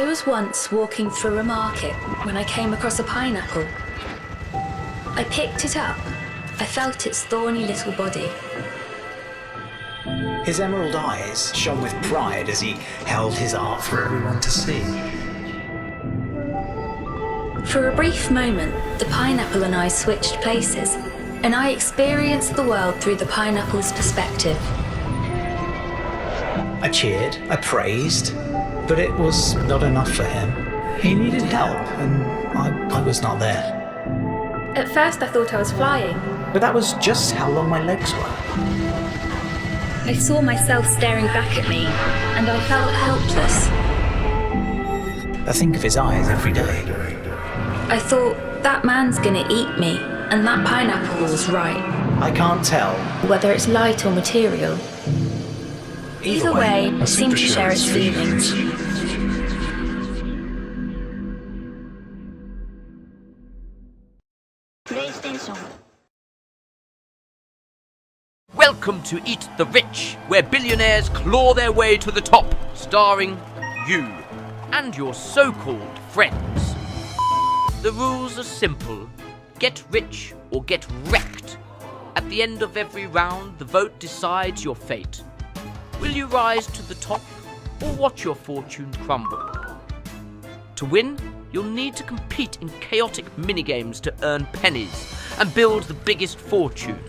I was once walking through a market when I came across a pineapple. I picked it up. I felt its thorny little body. His emerald eyes shone with pride as he held his art for everyone to see. For a brief moment, the pineapple and I switched places, and I experienced the world through the pineapple's perspective. I cheered, I praised, but it was not enough for him. He needed help, and I was not there. At first I thought I was flying. But that was just how long my legs were. I saw myself staring back at me, and I felt helpless. I think of his eyes every day. I thought, that man's gonna eat me, and that pineapple was right. I can't tell. Whether it's light or material. Either way, I seem to share its feelings. PlayStation. Welcome to Eat the Rich, where billionaires claw their way to the top, starring you and your so-called friends. The rules are simple. Get rich or get wrecked. At the end of every round, the vote decides your fate. Will you rise to the top or watch your fortune crumble? To win, you'll need to compete in chaotic minigames to earn pennies and build the biggest fortune,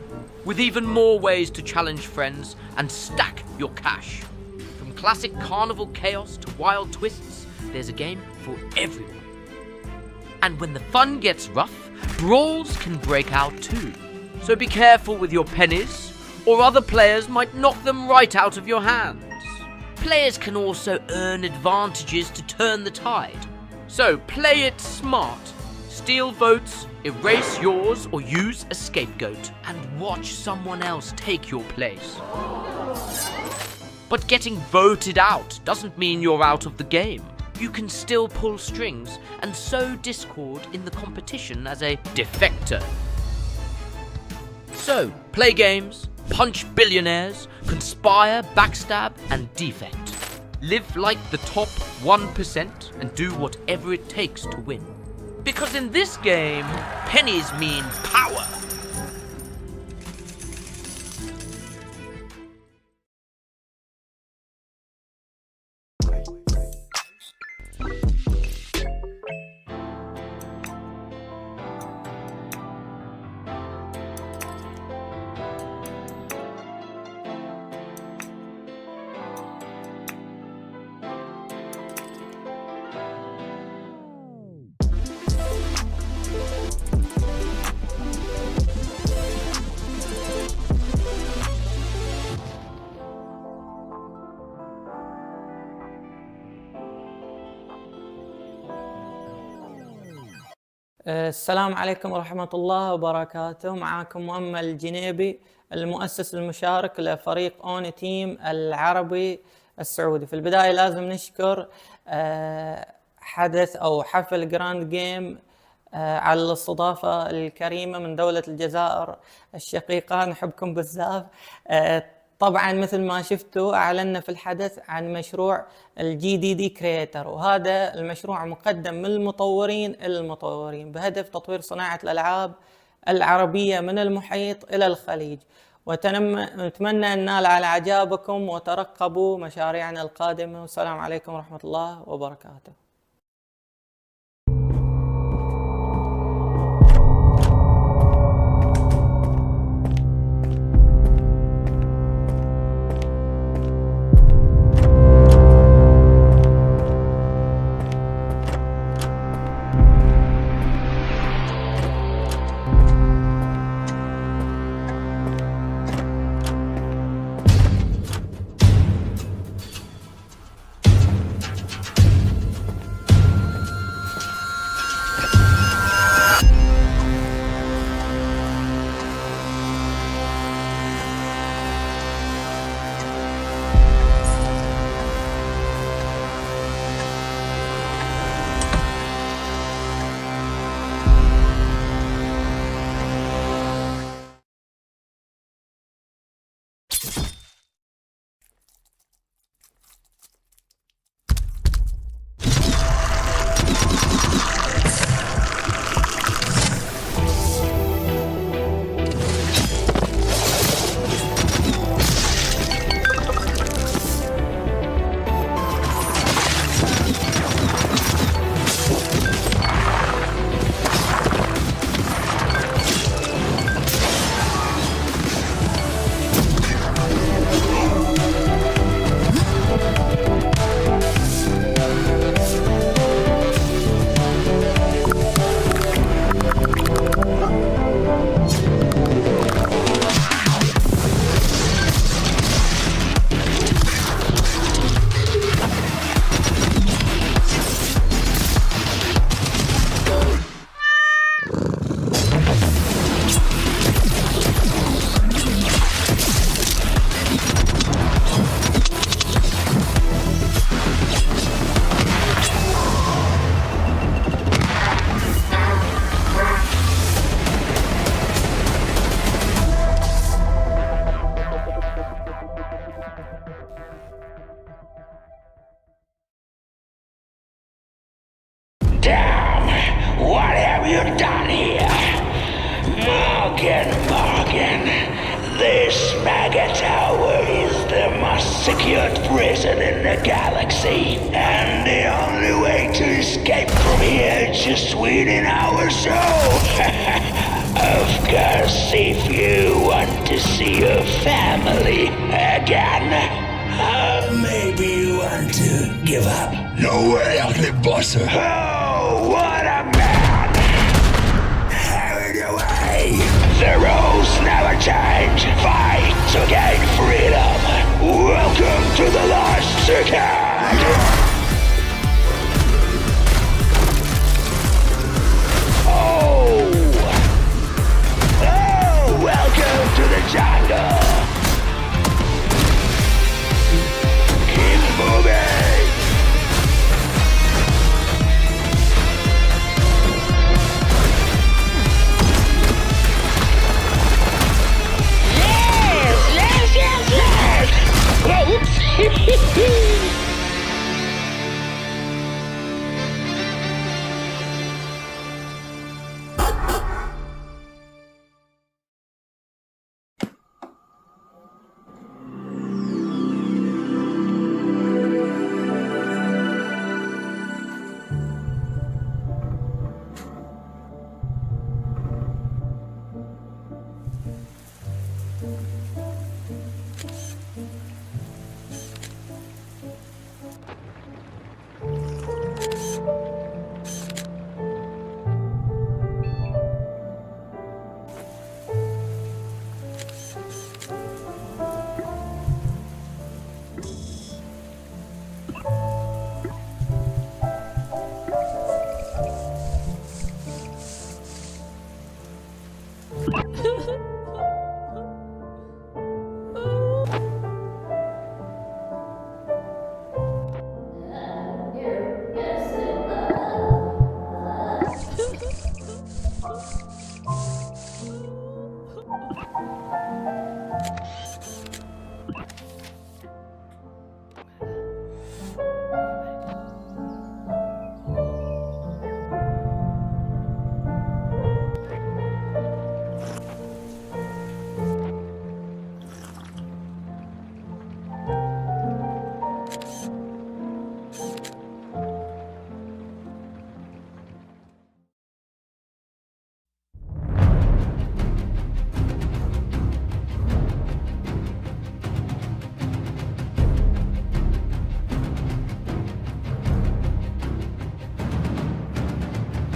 with even more ways to challenge friends and stack your cash. From classic carnival chaos to wild twists, there's a game for everyone. And when the fun gets rough, brawls can break out too. So be careful with your pennies, or other players might knock them right out of your hands. Players can also earn advantages to turn the tide. So play it smart. Steal votes, erase yours, or use a scapegoat, and watch someone else take your place. But getting voted out doesn't mean you're out of the game. You can still pull strings and sow discord in the competition as a defector. So, play games, punch billionaires, conspire, backstab, and defect. Live like the top 1% and do whatever it takes to win. Because in this game, pennies mean power. السلام عليكم ورحمة الله وبركاته. معاكم مؤمل الجنيبي، المؤسس المشارك لفريق اون تيم العربي السعودي. في البداية لازم نشكر حدث أو حفل جراند جيم على الاستضافة الكريمة من دولة الجزائر الشقيقة، نحبكم بزاف. طبعا مثل ما شفتوا أعلنا في الحدث عن مشروع الجي دي دي كرياتر، وهذا المشروع مقدم من المطورين إلى المطورين بهدف تطوير صناعة الألعاب العربية من المحيط إلى الخليج. ونتمنى أن نال على إعجابكم وترقبوا مشاريعنا القادمة. والسلام عليكم ورحمة الله وبركاته. What have you done here? Morgan. This mega tower is the most secured prison in the galaxy. And the only way to escape from here is just within our soul. Of course, if you want to see your family again. Maybe you want to give up. No way, I can boss her. Oh, what a man! Carried away. The rules never change. Fight to gain freedom. Welcome to the last second. Welcome to the jungle. Keep moving. Yes. Oh, oops.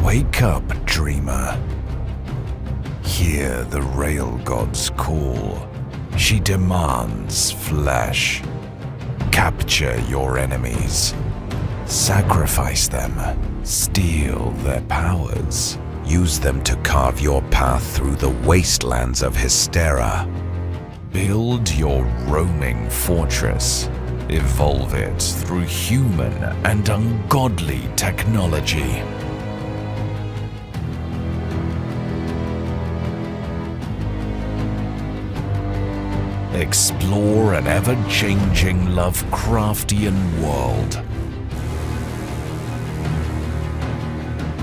Wake up, dreamer. Hear the rail god's call. She demands flesh. Capture your enemies. Sacrifice them. Steal their powers. Use them to carve your path through the wastelands of Hystera. Build your roaming fortress. Evolve it through human and ungodly technology. Explore an ever-changing Lovecraftian world.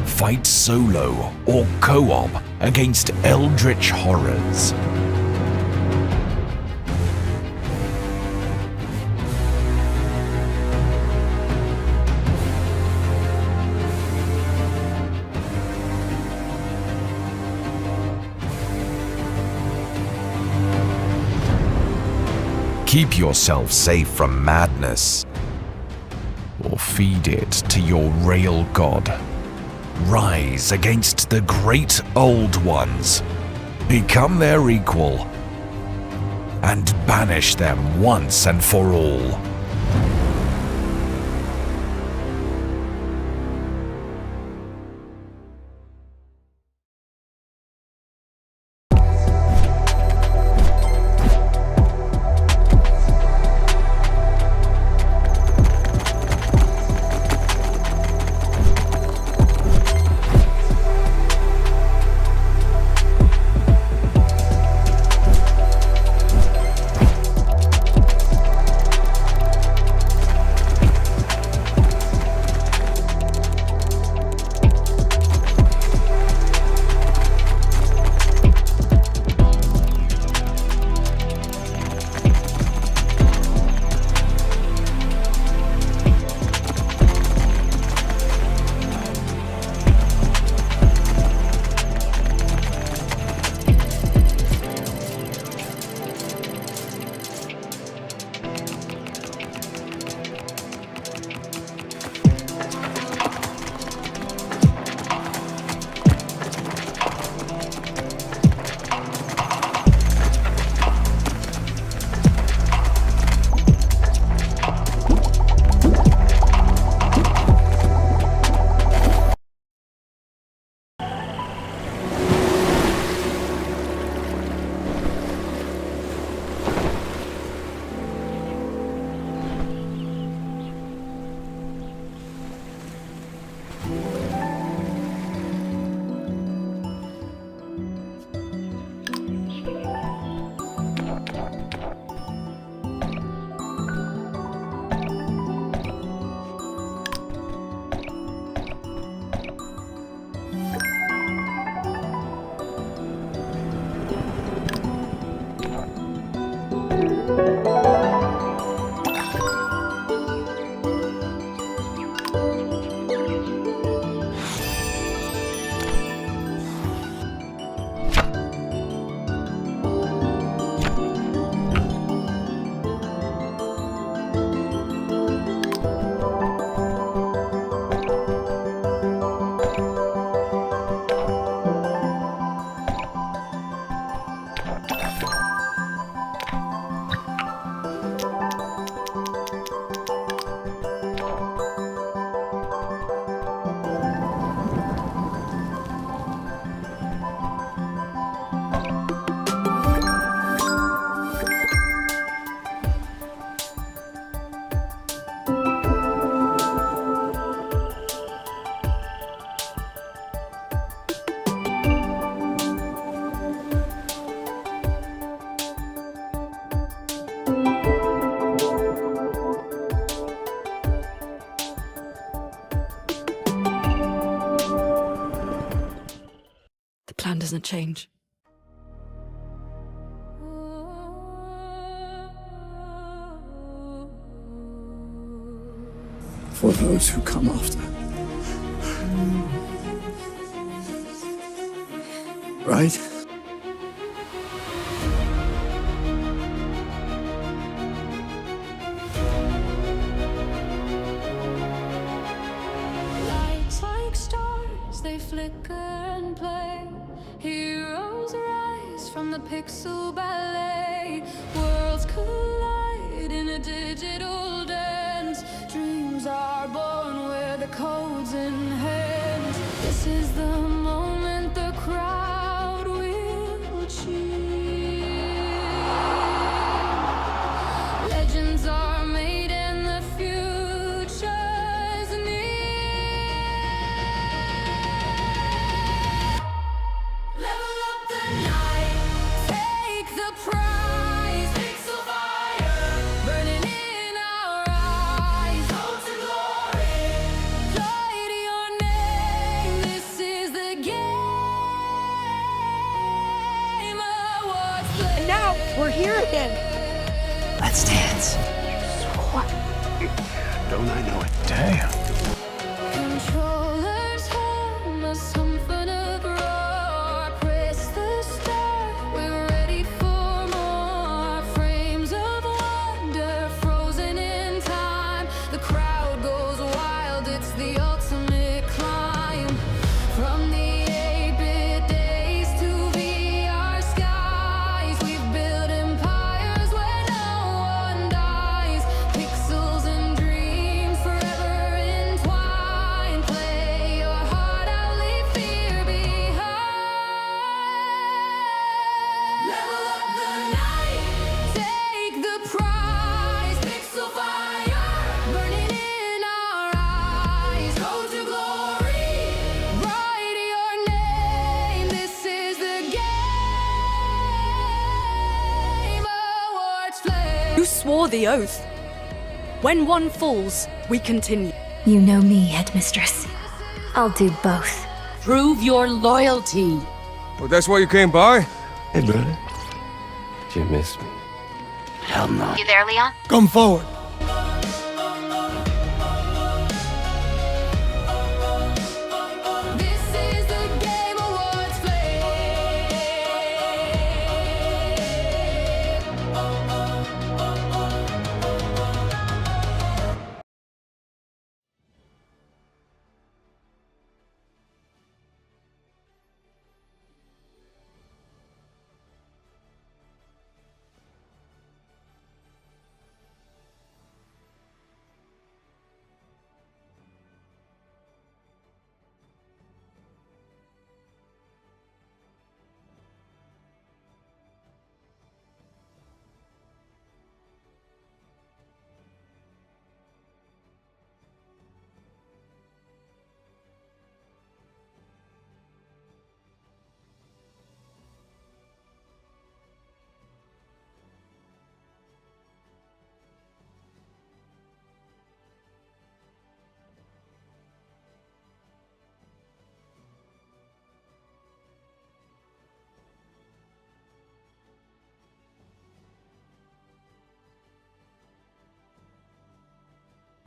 Fight solo or co-op against eldritch horrors. Keep yourself safe from madness, or feed it to your rail god. Rise against the great old ones, become their equal, and banish them once and for all. plan doesn't change. For those who come after. Right? Lights like stars, they flicker and play. Heroes rise from the pixel ballet. Worlds collide in a digital dance. Dreams are born where the code's in hand. This is the moment the crowd will cheer. Legends are made and the future's near. Level up the night, take the prize. Pixel fire, burning in our eyes. Hope to glory, fly to your name. This is the game awards play. And now we're here again. Let's dance. Don't I know it? Damn. Controllers hum a symphony of roar. Press the start, we're ready for more. Frames of wonder frozen in time. The crowd goes wild, it's the ultimate climb. From the 8-bit days to VR skies, we've built empires where no one dies. Pixels and dreams forever entwined. Play your heart out, leave fear behind. Level up the night, take the prize. Pixel fire, burning in our eyes. Go to glory, write your name. This is the game awards flame. You swore the oath. When one falls, we continue. You know me, Headmistress. I'll do both. Prove your loyalty. Well, that's why you came by? Hey, brother. Did you miss me? Hell no. You there, Leon? Come forward. This is the game awards flame.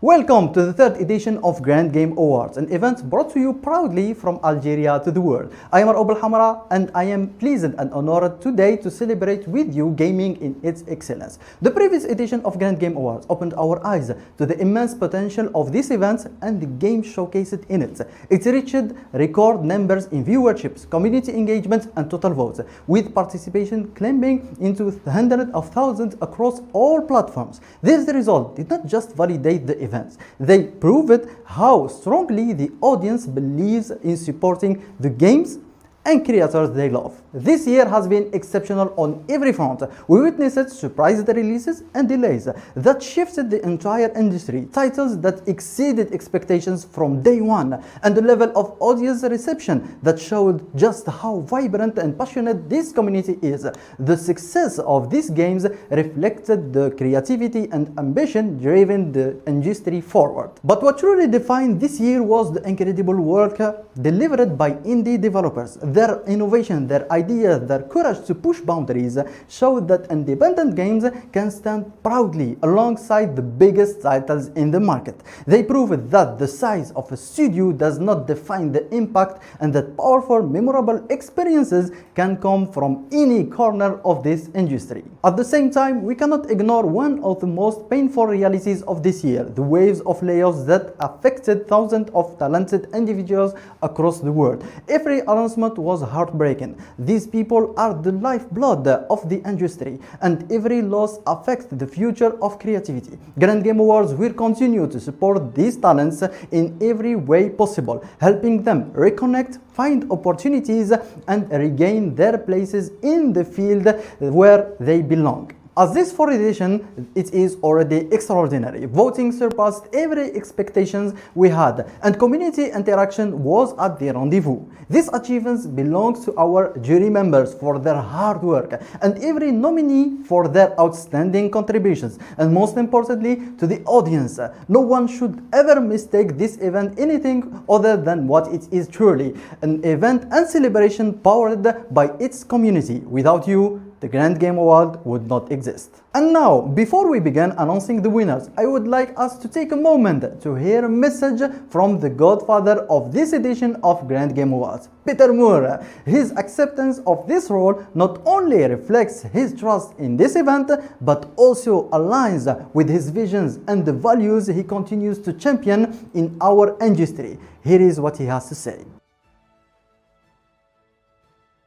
Welcome to the third edition of Grand Game Awards, an event brought to you proudly from Algeria to the world. I am Raoub Al-Hamra and I am pleased and honored today to celebrate with you gaming in its excellence. The previous edition of Grand Game Awards opened our eyes to the immense potential of this event and the games showcased in it. It reached record numbers in viewerships, community engagement and total votes, with participation climbing into hundreds of thousands across all platforms. This result did not just validate the events. They proved how strongly the audience believes in supporting the games and creators they love. This year has been exceptional on every front. We witnessed surprise releases and delays that shifted the entire industry, titles that exceeded expectations from day one, and the level of audience reception that showed just how vibrant and passionate this community is. The success of these games reflected the creativity and ambition driving the industry forward. But what truly defined this year was the incredible work delivered by indie developers. their innovation, their ideas, their courage to push boundaries show that independent games can stand proudly alongside the biggest titles in the market. They prove that the size of a studio does not define the impact and that powerful, memorable experiences can come from any corner of this industry. At the same time, we cannot ignore one of the most painful realities of this year, the waves of layoffs that affected thousands of talented individuals across the world. Every announcement was heartbreaking. These people are the lifeblood of the industry, and every loss affects the future of creativity. Grand Game Awards will continue to support these talents in every way possible, helping them reconnect, find opportunities, and regain their places in the field where they belong. As this fourth edition, it is already extraordinary. Voting surpassed every expectations we had, and community interaction was at the rendezvous. This achievement belongs to our jury members for their hard work, and every nominee for their outstanding contributions, and most importantly, to the audience. No one should ever mistake this event anything other than what it is truly, an event and celebration powered by its community. Without you, the Grand Game Award would not exist. And now, before we begin announcing the winners, I would like us to take a moment to hear a message from the godfather of this edition of Grand Game Awards, Peter Moore. His acceptance of this role not only reflects his trust in this event, but also aligns with his visions and the values he continues to champion in our industry. Here is what he has to say.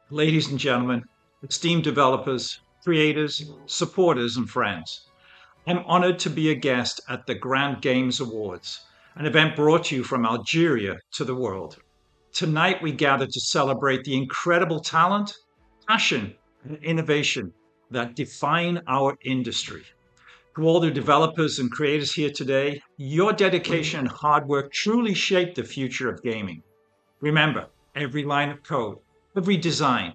Ladies and gentlemen, esteemed developers, creators, supporters, and friends, I'm honored to be a guest at the Grand Games Awards, an event brought to you from Algeria to the world. Tonight we gather to celebrate the incredible talent, passion, and innovation that define our industry. To all the developers and creators here today, your dedication and hard work truly shape the future of gaming. Remember, every line of code, every design,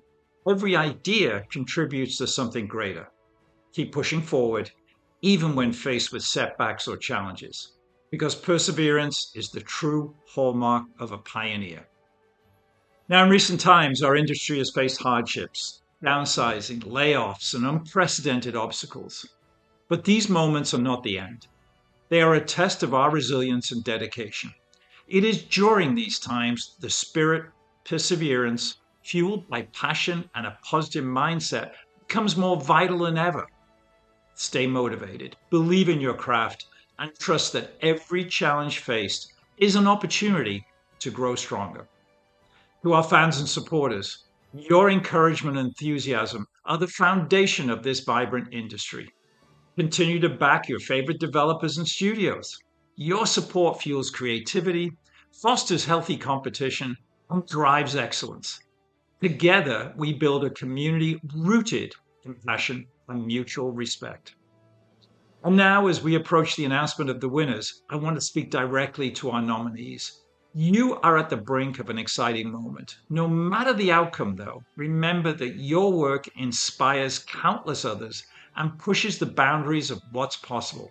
every idea contributes to something greater. Keep pushing forward, even when faced with setbacks or challenges, because perseverance is the true hallmark of a pioneer. Now, in recent times, our industry has faced hardships, downsizing, layoffs, and unprecedented obstacles. But these moments are not the end. They are a test of our resilience and dedication. It is during these times the spirit, perseverance, fueled by passion and a positive mindset, becomes more vital than ever. Stay motivated, believe in your craft, and trust that every challenge faced is an opportunity to grow stronger. To our fans and supporters, your encouragement and enthusiasm are the foundation of this vibrant industry. Continue to back your favorite developers and studios. Your support fuels creativity, fosters healthy competition, and drives excellence. Together, we build a community rooted in passion and mutual respect. And now, as we approach the announcement of the winners, I want to speak directly to our nominees. You are at the brink of an exciting moment. No matter the outcome, though, remember that your work inspires countless others and pushes the boundaries of what's possible.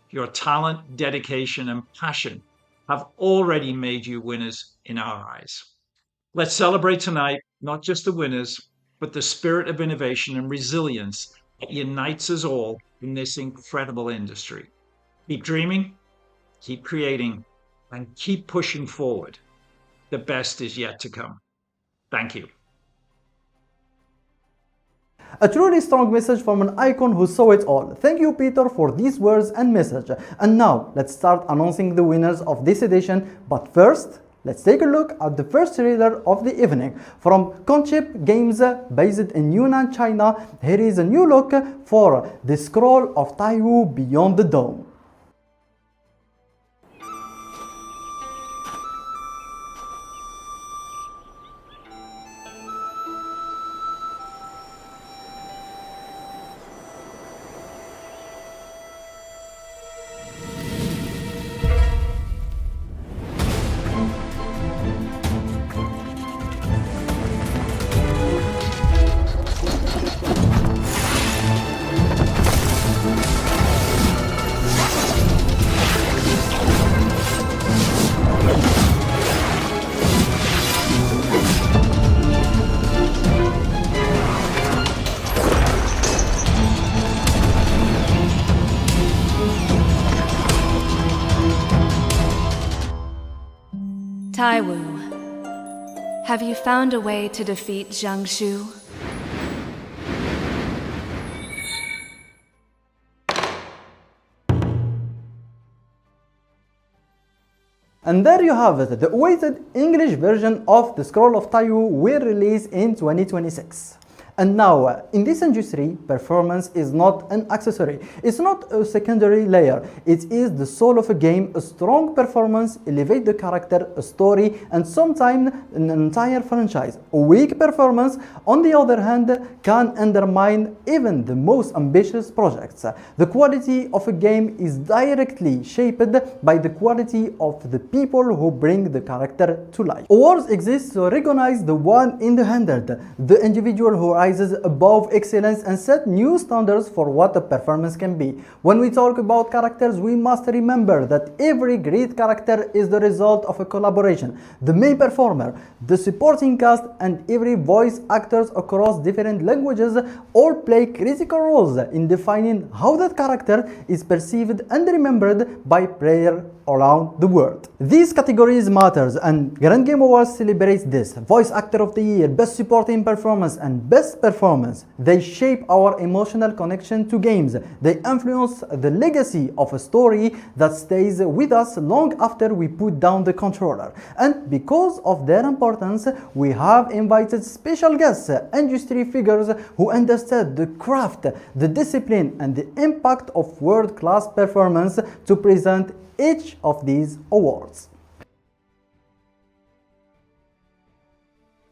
Your talent, dedication, and passion have already made you winners in our eyes. Let's celebrate tonight, not just the winners, but the spirit of innovation and resilience that unites us all in this incredible industry. Keep dreaming, keep creating, and keep pushing forward. The best is yet to come. Thank you. A truly strong message from an icon who saw it all. Thank you, Peter, for these words and message. And now, let's start announcing the winners of this edition. But first, let's take a look at the first trailer of the evening. From Conchip Games, based in Yunnan, China, here is a new look for The Scroll of Taiwu Beyond the Dome. Taiwu, have you found a way to defeat Jiangsu? And there you have it, the awaited English version of The Scroll of Taiwu will release in 2026. And now, in this industry, performance is not an accessory. It's not a secondary layer. It is the soul of a game. A strong performance elevates the character, a story, and sometimes an entire franchise. A weak performance, on the other hand, can undermine even the most ambitious projects. The quality of a game is directly shaped by the quality of the people who bring the character to life. Awards exist to recognize the one in the hundred, the individual who rises above excellence and set new standards for what a performance can be. When we talk about characters, we must remember that every great character is the result of a collaboration. The main performer, the supporting cast, and every voice actors across different languages all play critical roles in defining how that character is perceived and remembered by players around the world. These categories matters, and Grand Game Awards celebrates this. Voice Actor of the Year, Best Supporting Performance, and Best Performance. They shape our emotional connection to games. They influence the legacy of a story that stays with us long after we put down the controller. And because of their importance, we have invited special guests, industry figures who understand the craft, the discipline, and the impact of world-class performance to present each of these awards.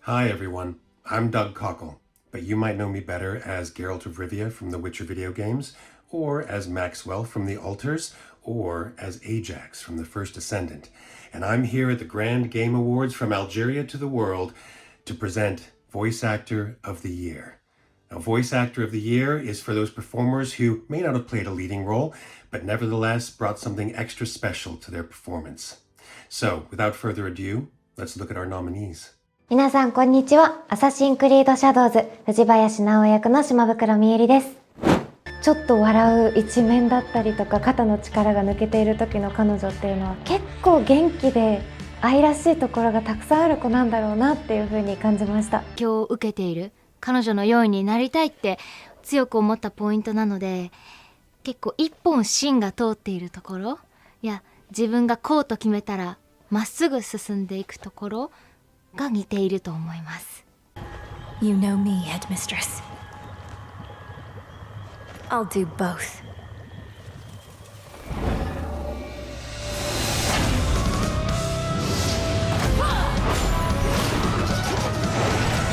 Hi everyone, I'm Doug Cockle, but you might know me better as Geralt of Rivia from the Witcher video games, or as Maxwell from The Altars, or as Ajax from The First Ascendant. And I'm here at the Grand Game Awards from Algeria to the world to present Voice Actor of the Year. Now, Voice Actor of the Year is for those performers who may not have played a leading role, but nevertheless brought something extra special to their performance. So, without further ado, let's look at our nominees. 皆さんこんにちは。アサシンクリードシャドウズ藤林直役の島袋美恵里です。ちょっと笑う一面だったりとか肩の力が抜けている時の彼女っていうのは結構元気で愛らしいところがたくさんある子なんだろうなっていう風に感じました。影響を受けている彼女のようになりたいって強く思ったポイントなので、結構一本芯が通っているところや自分がこうと決めたらまっすぐ進んでいくところが似ていると思います。 You know me, Headmistress. I'll do both.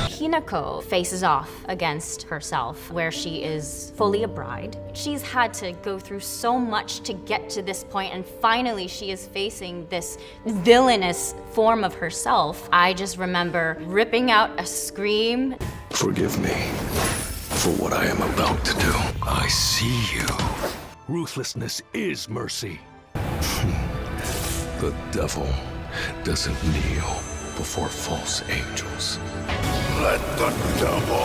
Hinako faces off against herself, where she is fully a bride. She's had to go through so much to get to this point, and finally she is facing this villainous form of herself. I just remember ripping out a scream. Forgive me for what I am about to do. I see you. Ruthlessness is mercy. The devil doesn't kneel before false angels. Let the devil.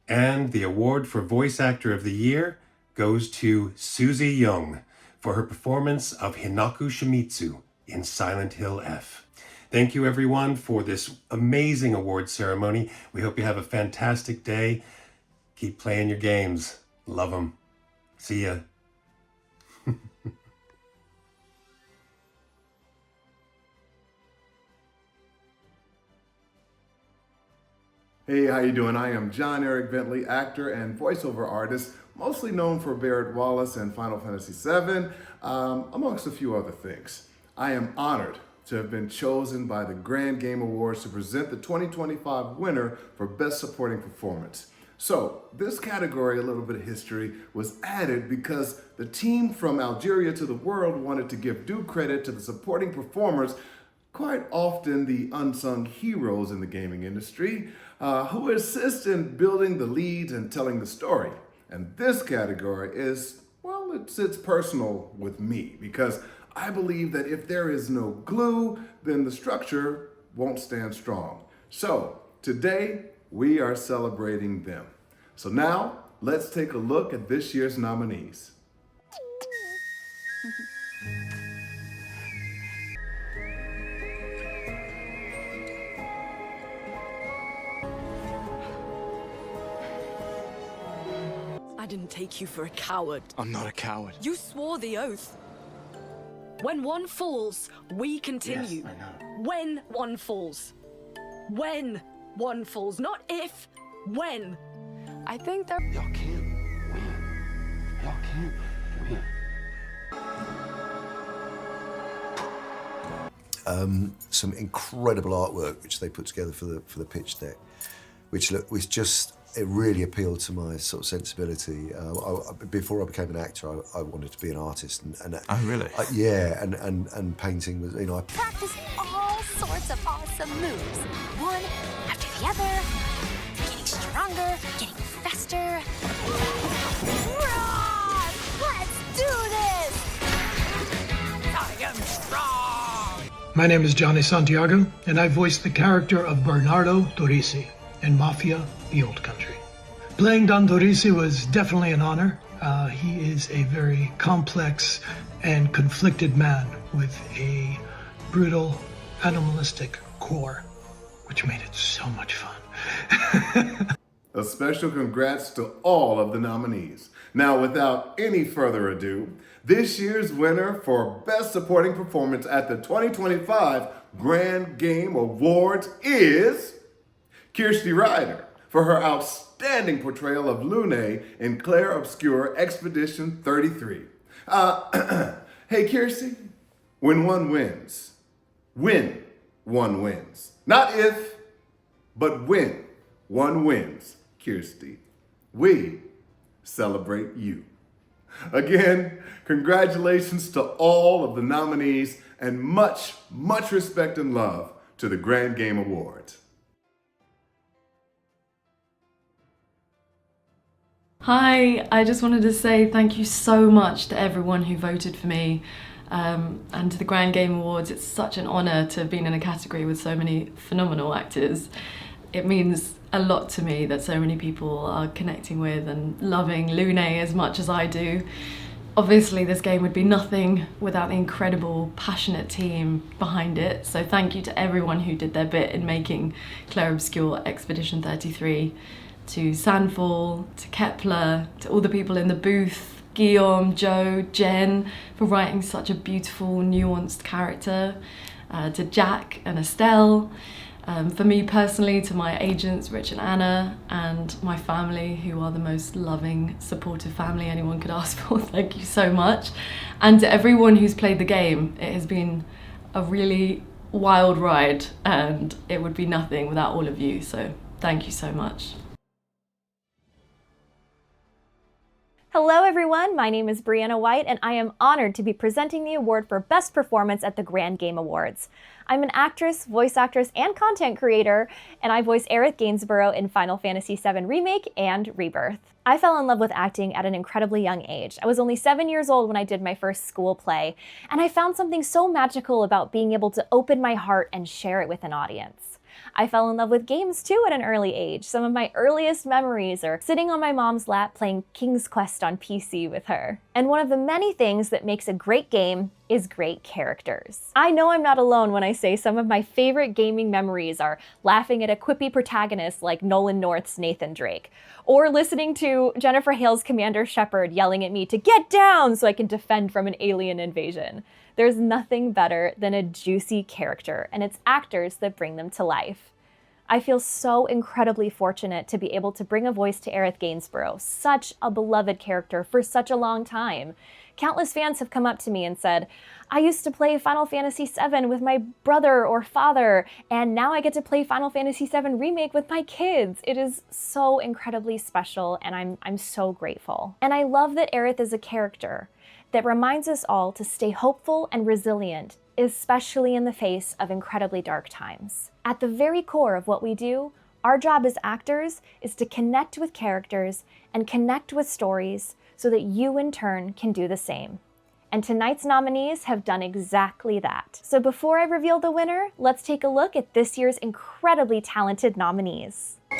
And the award for Voice Actor of the Year goes to Suzy Young for her performance of Hinako Shimizu in Silent Hill F. Thank you everyone for this amazing award ceremony. We hope you have a fantastic day. Keep playing your games. Love them. See ya. Hey, how you doing? I am John Eric Bentley, actor and voiceover artist, mostly known for Barrett Wallace and Final Fantasy VII, amongst a few other things. I am honored to have been chosen by the Grand Game Awards to present the 2025 winner for Best Supporting Performance. So, this category, a little bit of history, was added because the team from Algeria to the world wanted to give due credit to the supporting performers, quite often the unsung heroes in the gaming industry, who assist in building the leads and telling the story. And this category is, well, well, it sits personal with me because I believe that if there is no glue, then the structure won't stand strong. So today we are celebrating them. So now let's take a look at this year's nominees. I didn't take you for a coward. I'm not a coward. You swore the oath. When one falls, we continue. Yes, I know. When one falls. When one falls. Not if, when. I think there... Y'all can't win. Y'all can't win. Some incredible artwork which they put together for the pitch deck, which just it really appealed to my sort of sensibility. Before I became an actor, I wanted to be an artist, and Oh, really? Yeah, and painting was, you know. Practice all sorts of awesome moves, one after the other, getting stronger, getting faster. Run! Let's do this! I am strong! My name is Johnny Santiago, and I voiced the character of Bernardo Torrisi in Mafia: The Old Country. Playing Don Torrisi was definitely an honor. He is a very complex and conflicted man with a brutal, animalistic core, which made it so much fun. A special congrats to all of the nominees. Now, without any further ado, this year's winner for Best Supporting Performance at the 2025 Grand Game Awards is Kirsty Ryder for her outstanding portrayal of Lune in Clair Obscur Expedition 33. Hey Kirsty, when one wins, when one wins. Not if, but when one wins, Kirsty. We celebrate you. Again, congratulations to all of the nominees and much, much respect and love to the Grand Game Awards. Hi, I just wanted to say thank you so much to everyone who voted for me and to the Grand Game Awards. It's such an honour to have been in a category with so many phenomenal actors. It means a lot to me that so many people are connecting with and loving Lune as much as I do. Obviously this game would be nothing without the incredible, passionate team behind it, so thank you to everyone who did their bit in making Clair Obscur Expedition 33. To Sanfall, to Kepler, to all the people in the booth, Guillaume, Joe, Jen, for writing such a beautiful, nuanced character, to Jack and Estelle, for me personally, to my agents, Rich and Anna, and my family, who are the most loving, supportive family anyone could ask for. Thank you so much. And to everyone who's played the game, it has been a really wild ride, and it would be nothing without all of you, so thank you so much. Hello everyone, my name is Brianna White and I am honored to be presenting the award for Best Performance at the Grand Game Awards. I'm an actress, voice actress, and content creator, and I voice Aerith Gainsborough in Final Fantasy VII Remake and Rebirth. I fell in love with acting at an incredibly young age. I was only 7 years old when I did my first school play, and I found something so magical about being able to open my heart and share it with an audience. I fell in love with games too at an early age. Some of my earliest memories are sitting on my mom's lap playing King's Quest on PC with her. And one of the many things that makes a great game is great characters. I know I'm not alone when I say some of my favorite gaming memories are laughing at a quippy protagonist like Nolan North's Nathan Drake, or listening to Jennifer Hale's Commander Shepard yelling at me to get down so I can defend from an alien invasion. There's nothing better than a juicy character, and it's actors that bring them to life. I feel so incredibly fortunate to be able to bring a voice to Aerith Gainsborough, such a beloved character for such a long time. Countless fans have come up to me and said, I used to play Final Fantasy VII with my brother or father, and now I get to play Final Fantasy VII Remake with my kids. It is so incredibly special, and I'm so grateful. And I love that Aerith is a character that reminds us all to stay hopeful and resilient, especially in the face of incredibly dark times. At the very core of what we do, our job as actors is to connect with characters and connect with stories so that you in turn can do the same. And tonight's nominees have done exactly that. So before I reveal the winner, let's take a look at this year's incredibly talented nominees. I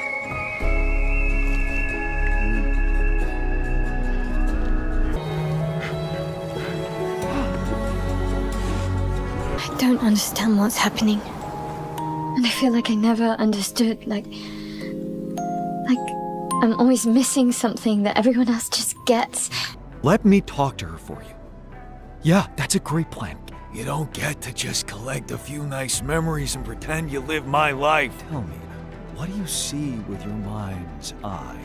don't understand what's happening. And I feel like I never understood, like I'm always missing something that everyone else just gets. Let me talk to her for you. Yeah, that's a great plan. You don't get to just collect a few nice memories and pretend you live my life. Tell me, what do you see with your mind's eye?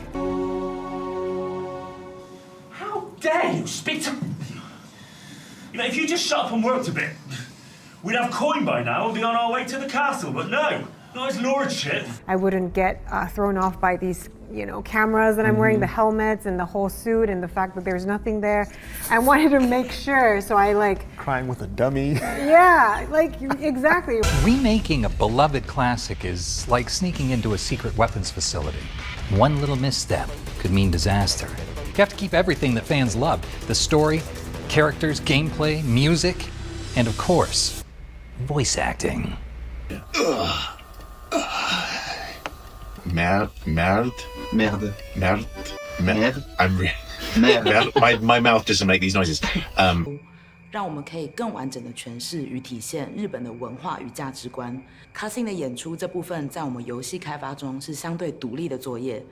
How dare you speak to... You know, if you just shut up and worked a bit, we'd have coin by now and be on our way to the castle, but no. Not his lordship. I wouldn't get thrown off by these, cameras, and I'm wearing the helmets and the whole suit and the fact that there's nothing there. I wanted to make sure, so I Crying with a dummy. Yeah, exactly. Remaking a beloved classic is like sneaking into a secret weapons facility. One little misstep could mean disaster. You have to keep everything that fans love. The story, characters, gameplay, music, and of course, voice acting. Merde. Merde. My mouth doesn't make these noises. 让我们可以更完整的诠释与体现日本的文化与价值观。Casting 的演出这部分在我们游戏开发中是相对独立的作业，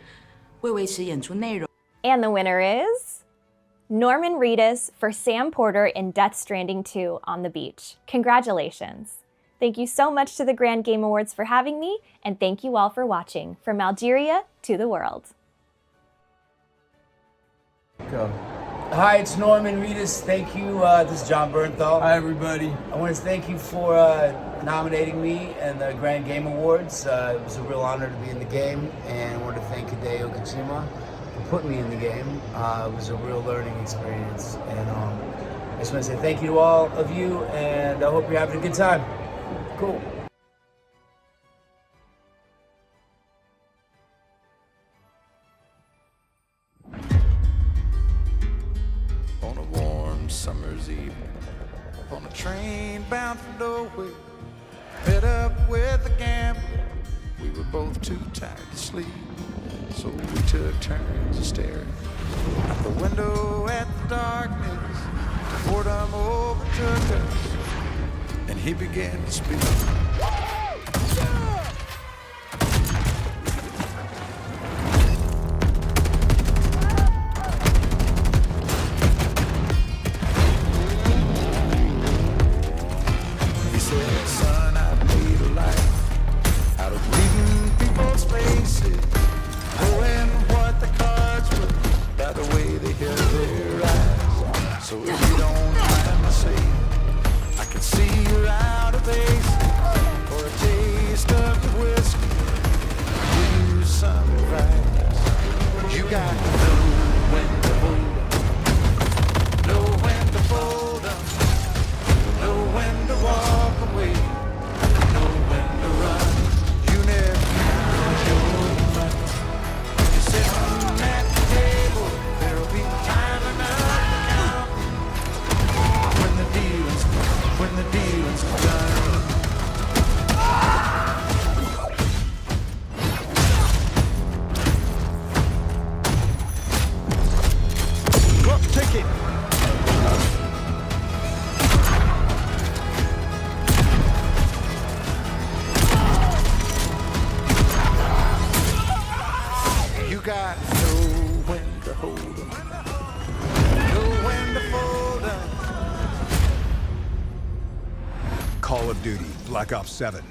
为维持演出内容。And the winner is Norman Reedus for Sam Porter in Death Stranding 2 on the Beach. Congratulations. Thank you so much to the Grand Game Awards for having me, and thank you all for watching. From Algeria to the world. Go. Hi, it's Norman Reedus. Thank you. This is John Bernthal. Hi, everybody. I want to thank you for nominating me in the Grand Game Awards. It was a real honor to be in the game, and I want to thank HIDEO KOJIMA for putting me in the game. It was a real learning experience, and I just want to say thank you to all of you, and I hope you're having a good time. Cool. On a warm summer's evening, on a train bound for nowhere, fed up with the gambler, we were both too tired to sleep, so we took turns of staring out the window at the darkness. Boredom overtook us, and he began to speak. He said, son, I made a life out of reading people's faces, knowing what the cards were by the way they held their eyes. So if you don't mind me saying, I can see you're out of base for a taste of the whiskey. Give you some advice. You got to know when to hold up, know when to fold up, know when to walk away, know when to run. You never count your money. You're sitting at the table, there'll be time enough to count when the dealing's done. Look, take it. You got to know when to hold 'em, know when to fold 'em. Call of Duty, Black Ops 7.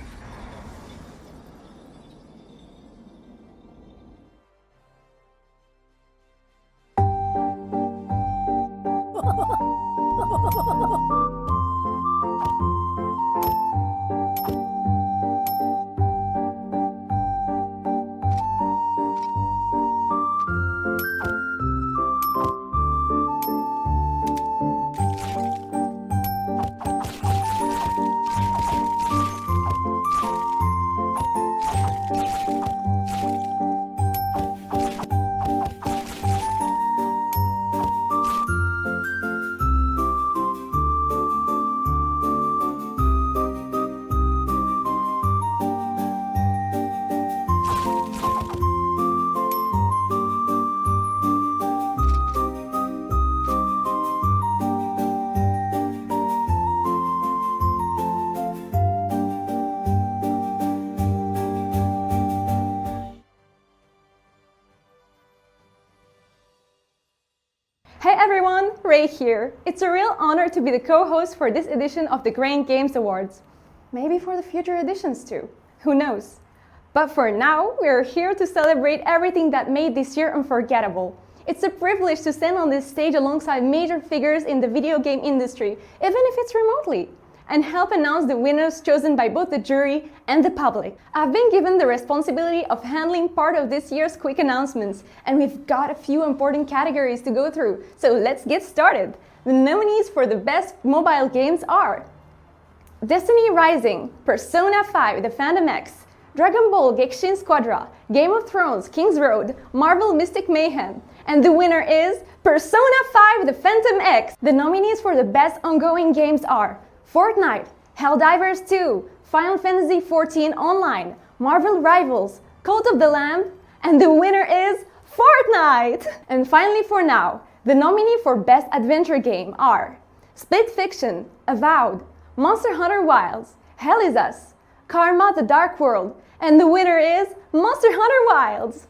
everyone, Ray here. It's a real honor to be the co-host for this edition of the Grand Games Awards. Maybe for the future editions too, who knows? But for now, we're here to celebrate everything that made this year unforgettable. It's a privilege to stand on this stage alongside major figures in the video game industry, even if it's remotely, and help announce the winners chosen by both the jury and the public. I've been given the responsibility of handling part of this year's quick announcements, and we've got a few important categories to go through, so let's get started. The nominees for the best mobile games are Destiny Rising, Persona 5 The Phantom X, Dragon Ball Genshin Squadra, Game of Thrones King's Road, Marvel Mystic Mayhem, and the winner is Persona 5 The Phantom X. The nominees for the best ongoing games are Fortnite, Helldivers 2, Final Fantasy XIV Online, Marvel Rivals, Cult of the Lamb, and the winner is Fortnite! And finally for now, the nominee for Best Adventure Game are Split Fiction, Avowed, Monster Hunter Wilds, Hell Is Us, Karma the Dark World, and the winner is Monster Hunter Wilds!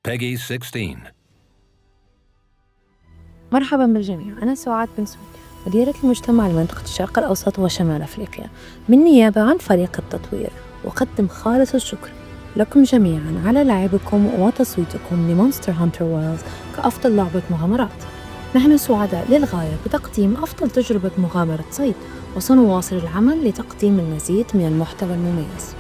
Peggy 16. مرحبا بالجميع، أنا سعاد بن سعود مديرة المجتمع لمنطقة الشرق الأوسط وشمال أفريقيا من نيابة عن فريق التطوير، وأقدم خالص الشكر لكم جميعا على لعبكم وتصويتكم لمونستر هانتر وايلدز كأفضل لعبة مغامرات. نحن سعداء للغاية بتقديم أفضل تجربة مغامرة صيد، وسنواصل العمل لتقديم المزيد من المحتوى المميز.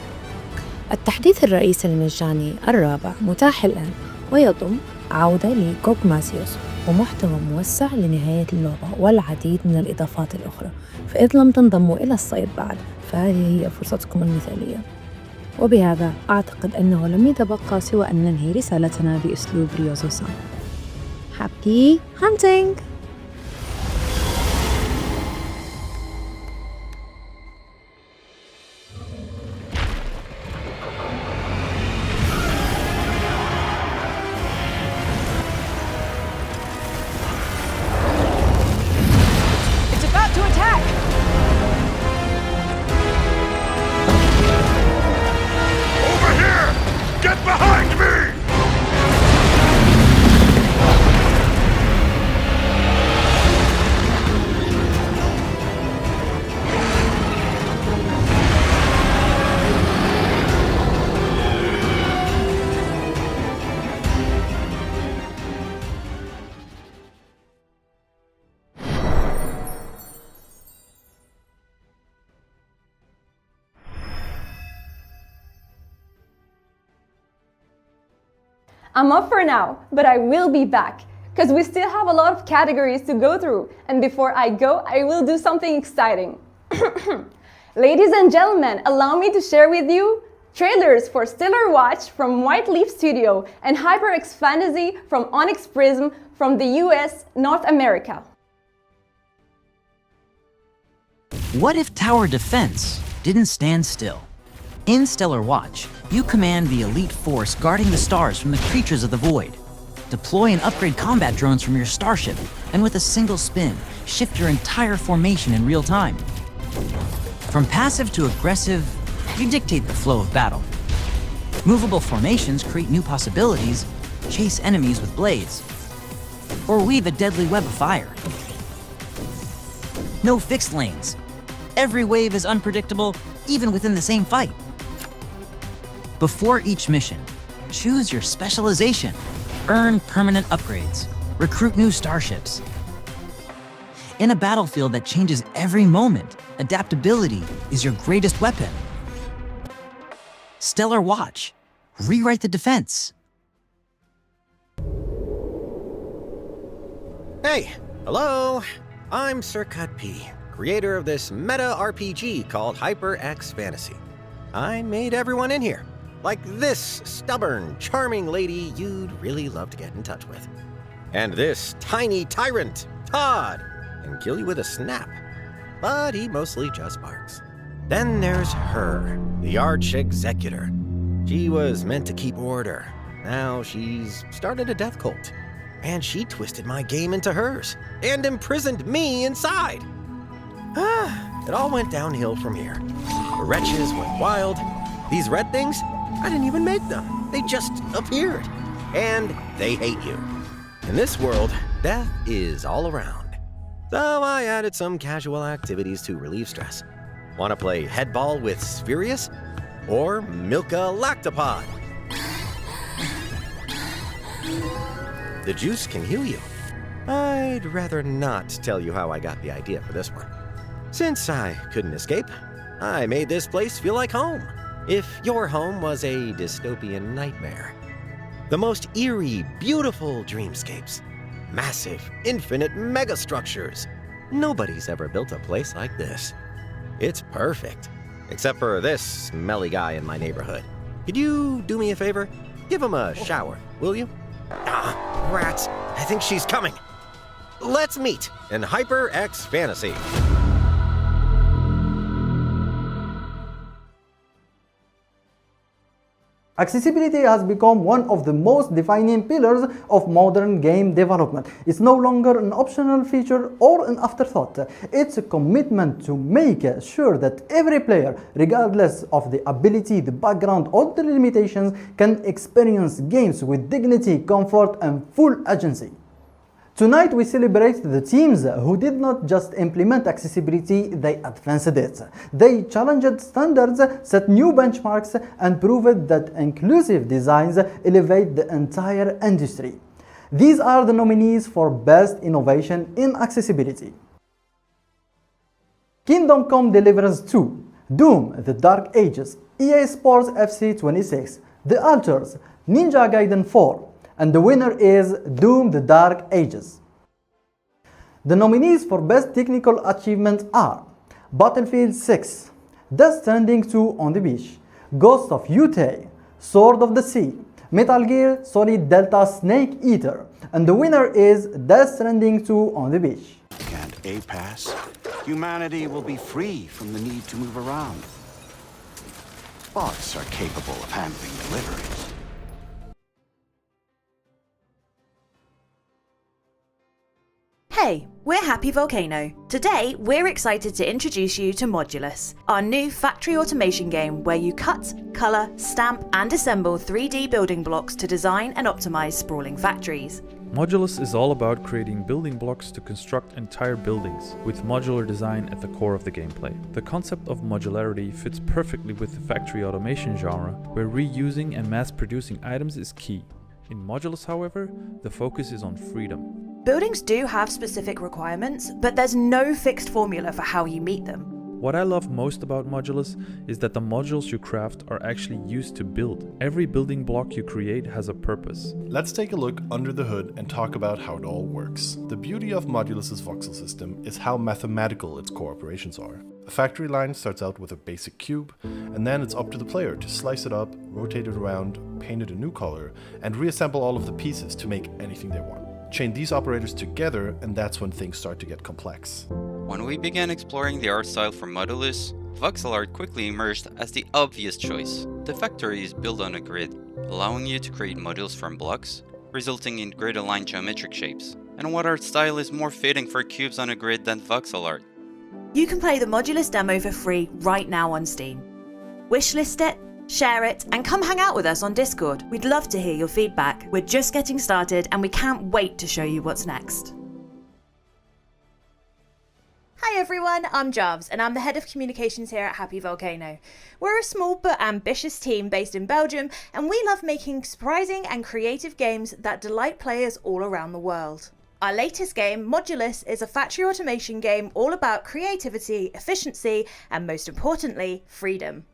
التحديث الرئيسي المجاني الرابع متاح الآن، ويضم عودة لكوكماسيوس ومحتوى موسع لنهاية اللعبة والعديد من الإضافات الأخرى. فإذ لم تنضموا إلى الصيد بعد، فهذه هي فرصتكم المثالية. وبهذا أعتقد أنه لم يتبقى سوى أن ننهي رسالتنا بأسلوب ريوزو-سان. Happy hunting! I'm off for now, but I will be back, because we still have a lot of categories to go through, and before I go, I will do something exciting. Ladies and gentlemen, allow me to share with you trailers for Stellar Watch from White Leaf Studio and HyperX Fantasy from Onyx Prism from the US, North America. What if tower defense didn't stand still? In Stellar Watch, you command the elite force guarding the stars from the creatures of the void. Deploy and upgrade combat drones from your starship, and with a single spin, shift your entire formation in real time. From passive to aggressive, you dictate the flow of battle. Movable formations create new possibilities, chase enemies with blades, or weave a deadly web of fire. No fixed lanes. Every wave is unpredictable, even within the same fight. Before each mission, choose your specialization, earn permanent upgrades, recruit new starships. In a battlefield that changes every moment, adaptability is your greatest weapon. Stellar Watch. Rewrite the defense. Hey, hello. I'm Sir Cut P, creator of this meta RPG called HyperX Fantasy. I made everyone in here. Like this stubborn, charming lady you'd really love to get in touch with. And this tiny tyrant, Todd, can kill you with a snap. But he mostly just barks. Then there's her, the arch-executor. She was meant to keep order. Now she's started a death cult. And she twisted my game into hers, and imprisoned me inside. It all went downhill from here. The wretches went wild. These red things, I didn't even make them. They just appeared. and they hate you. In this world, death is all around. So I added some casual activities to relieve stress. Want to play headball with Spherius? Or milk a lactopod? The juice can heal you. I'd rather not tell you how I got the idea for this one. Since I couldn't escape, I made this place feel like home. If your home was a dystopian nightmare. The most eerie, beautiful dreamscapes. Massive, infinite megastructures. Nobody's ever built a place like this. It's perfect. Except for this smelly guy in my neighborhood. Could you do me a favor? Give him a shower, will you? Ah, rats. I think she's coming. Let's meet in HyperX Fantasy. Accessibility has become one of the most defining pillars of modern game development. It's no longer an optional feature or an afterthought. It's a commitment to make sure that every player, regardless of the ability, the background, or the limitations, can experience games with dignity, comfort, and full agency. Tonight we celebrate the teams who did not just implement accessibility, they advanced it. They challenged standards, set new benchmarks, and proved that inclusive designs elevate the entire industry. These are the nominees for Best Innovation in Accessibility. Kingdom Come Deliverance 2, Doom: The Dark Ages, EA Sports FC 26, The Alters, Ninja Gaiden 4, and the winner is Doom: The Dark Ages. The nominees for Best Technical Achievement are Battlefield 6, Death Stranding 2 on the Beach, Ghost of Yutei, Sword of the Sea, Metal Gear Solid Delta Snake Eater, and the winner is Death Stranding 2 on the Beach. And a pass, humanity will be free from the need to move around. Bots are capable of handling deliveries. Hey, we're Happy Volcano. Today, we're excited to introduce you to Modulus, our new factory automation game where you cut, colour, stamp and assemble 3D building blocks to design and optimize sprawling factories. Modulus is all about creating building blocks to construct entire buildings, with modular design at the core of the gameplay. The concept of modularity fits perfectly with the factory automation genre, where reusing and mass-producing items is key. In Modulus, however, the focus is on freedom. Buildings do have specific requirements, but there's no fixed formula for how you meet them. What I love most about Modulus is that the modules you craft are actually used to build. Every building block you create has a purpose. Let's take a look under the hood and talk about how it all works. The beauty of Modulus's voxel system is how mathematical its core operations are. A factory line starts out with a basic cube, and then it's up to the player to slice it up, rotate it around, paint it a new color, and reassemble all of the pieces to make anything they want. Chain these operators together, and that's when things start to get complex. When we began exploring the art style for Modulus, voxel art quickly emerged as the obvious choice. The factory is built on a grid, allowing you to create modules from blocks, resulting in grid-aligned geometric shapes. And what art style is more fitting for cubes on a grid than voxel art? You can play the Modulus demo for free right now on Steam. Wishlist it, share it, and come hang out with us on Discord. We'd love to hear your feedback. We're just getting started and we can't wait to show you what's next. Hi everyone, I'm Jarves and I'm the head of communications here at Happy Volcano. We're a small but ambitious team based in Belgium and we love making surprising and creative games that delight players all around the world. Our latest game, Modulus, is a factory automation game all about creativity, efficiency, and most importantly, freedom.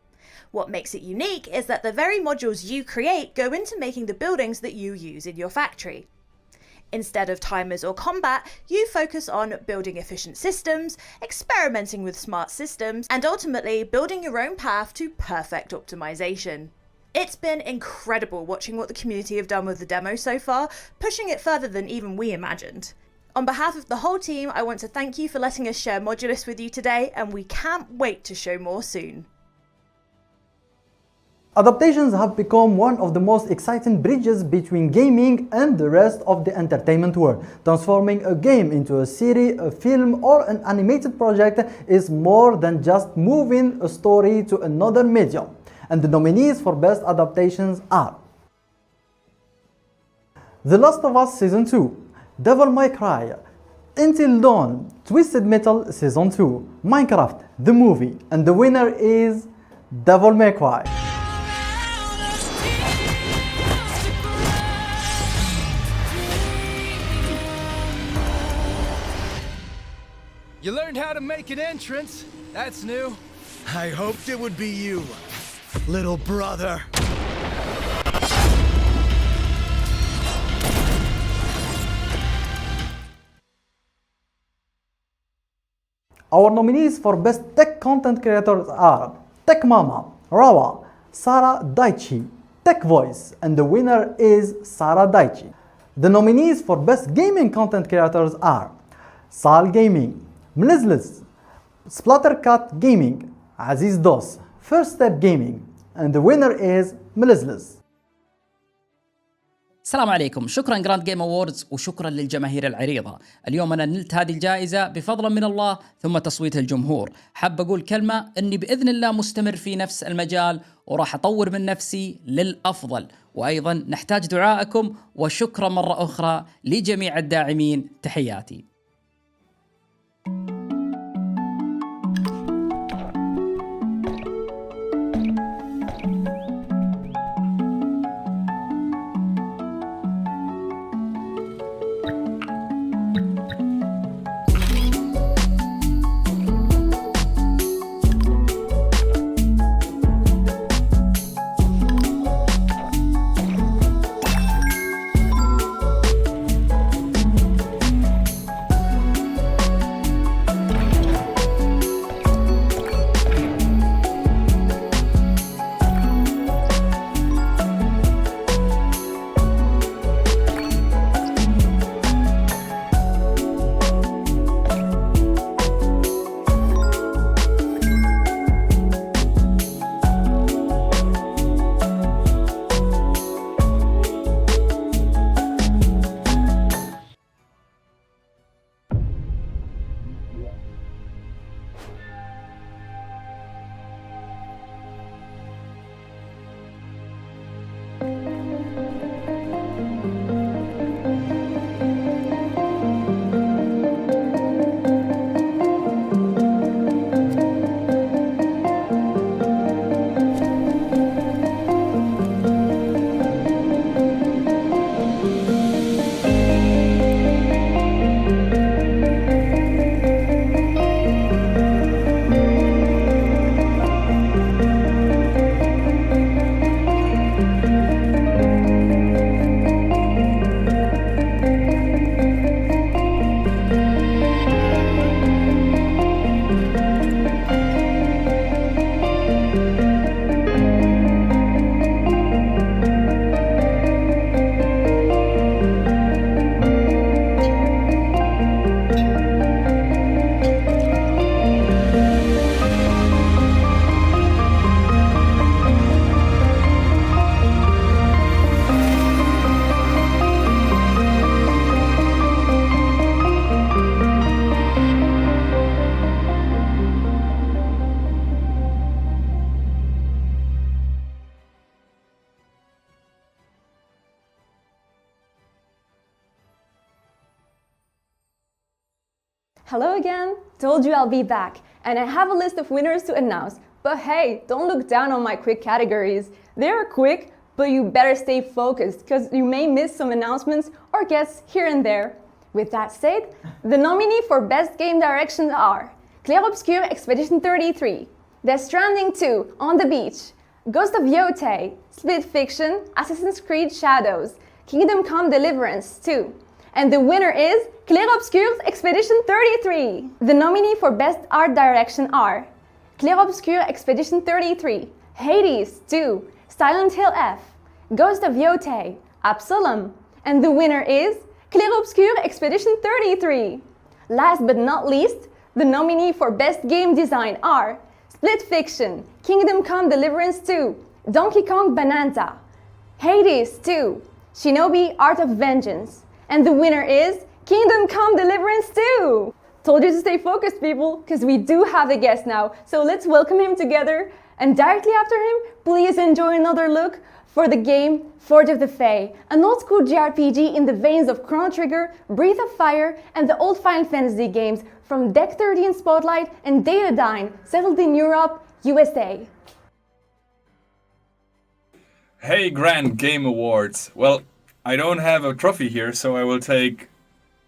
What makes it unique is that the very modules you create go into making the buildings that you use in your factory. Instead of timers or combat, you focus on building efficient systems, experimenting with smart systems, and ultimately building your own path to perfect optimization. It's been incredible watching what the community have done with the demo so far, pushing it further than even we imagined. On behalf of the whole team, I want to thank you for letting us share Modulus with you today, and we can't wait to show more soon. Adaptations have become one of the most exciting bridges between gaming and the rest of the entertainment world. Transforming a game into a series, a film, or an animated project is more than just moving a story to another medium. And the nominees for Best Adaptations are The Last of Us Season 2, Devil May Cry, Until Dawn, Twisted Metal Season 2, Minecraft, the movie, and the winner is Devil May Cry. You learned how to make an entrance. That's new. I hoped it would be you, little brother. Our nominees for Best Tech Content Creators are Tech Mama, Rawa, Sarah Daichi, Tech Voice, and the winner is Sarah Daichi. The nominees for Best Gaming Content Creators are Sal Gaming, Mlizlis, Splattercat Gaming, Aziz Dos, First Step Gaming, and the winner is Mlizlis. السلام عليكم، شكرا جراند جيم أووردز وشكرا للجماهير العريضة. اليوم أنا نلت هذه الجائزة بفضل من الله ثم تصويت الجمهور. حاب أقول كلمة أني بإذن الله مستمر في نفس المجال وراح أطور من نفسي للأفضل، وأيضا نحتاج دعائكم وشكرا مرة أخرى لجميع الداعمين. تحياتي. Hello again, told you I'll be back, and I have a list of winners to announce, but hey, don't look down on my quick categories. They're quick, but you better stay focused, because you may miss some announcements or guests here and there. With that said, the nominee for Best Game Direction are Clair Obscur Expedition 33, Death Stranding 2 On the Beach, Ghost of Yotei, Split Fiction, Assassin's Creed Shadows, Kingdom Come Deliverance 2. And the winner is Clair Obscur's Expedition 33. The nominee for Best Art Direction are Clair Obscur Expedition 33, Hades 2, Silent Hill F, Ghost of Yotei, Absalom. And the winner is Clair Obscur Expedition 33. Last but not least, the nominee for Best Game Design are Split Fiction, Kingdom Come Deliverance 2, Donkey Kong Bonanza, Hades 2, Shinobi Art of Vengeance. And the winner is Kingdom Come Deliverance 2! Told you to stay focused, people, because we do have a guest now, so let's welcome him together. And directly after him, please enjoy another look For the game Forge of the Fae, an old-school JRPG in the veins of Chrono Trigger, Breath of Fire, and the old Final Fantasy games from Deck 30 in Spotlight and Datadyne, settled in Europe, USA. Hey Grand Game Awards! Well, I don't have a trophy here, so I will take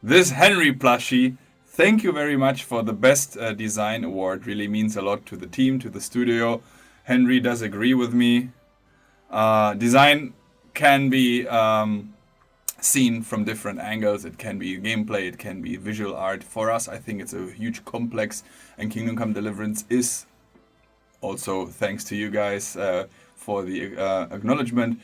this Henry plushie. Thank you very much for the Best Design Award. Really means a lot to the team, to the studio. Henry does agree with me. Design can be seen from different angles. It can be gameplay, it can be visual art. For us, I think it's a huge complex, and Kingdom Come Deliverance is also, thanks to you guys for the acknowledgement,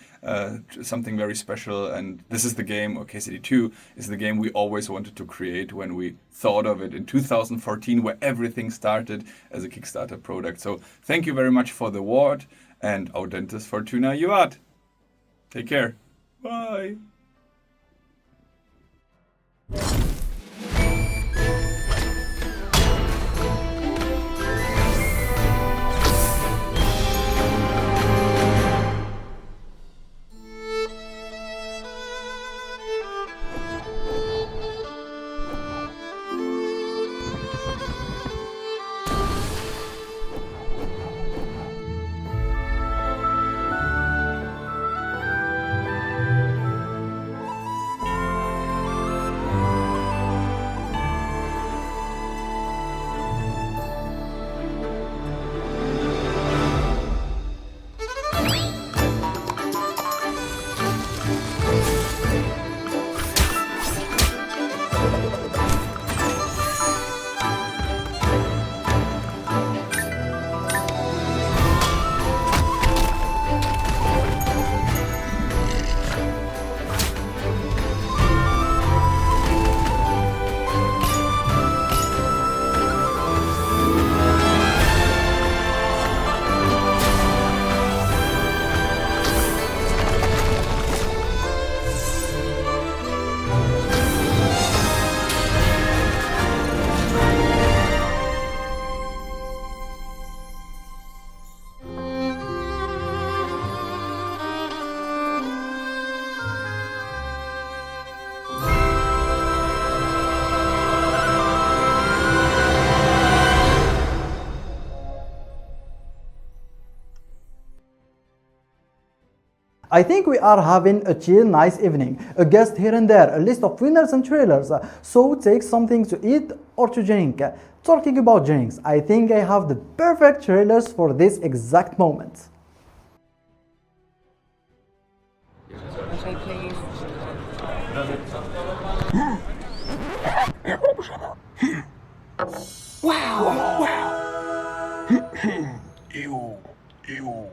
something very special. And this is the game, or KCD2 is the game we always wanted to create when we thought of it in 2014, where everything started as a Kickstarter product. So thank you very much for the award, and Audentis Fortuna Juvat. Take care. Bye. I think we are having a chill, nice evening. A guest here and there, a list of winners and trailers. So take something to eat or to drink. Talking about drinks, I think I have the perfect trailers for this exact moment. Okay, please. Wow! Wow! Ew. Ew.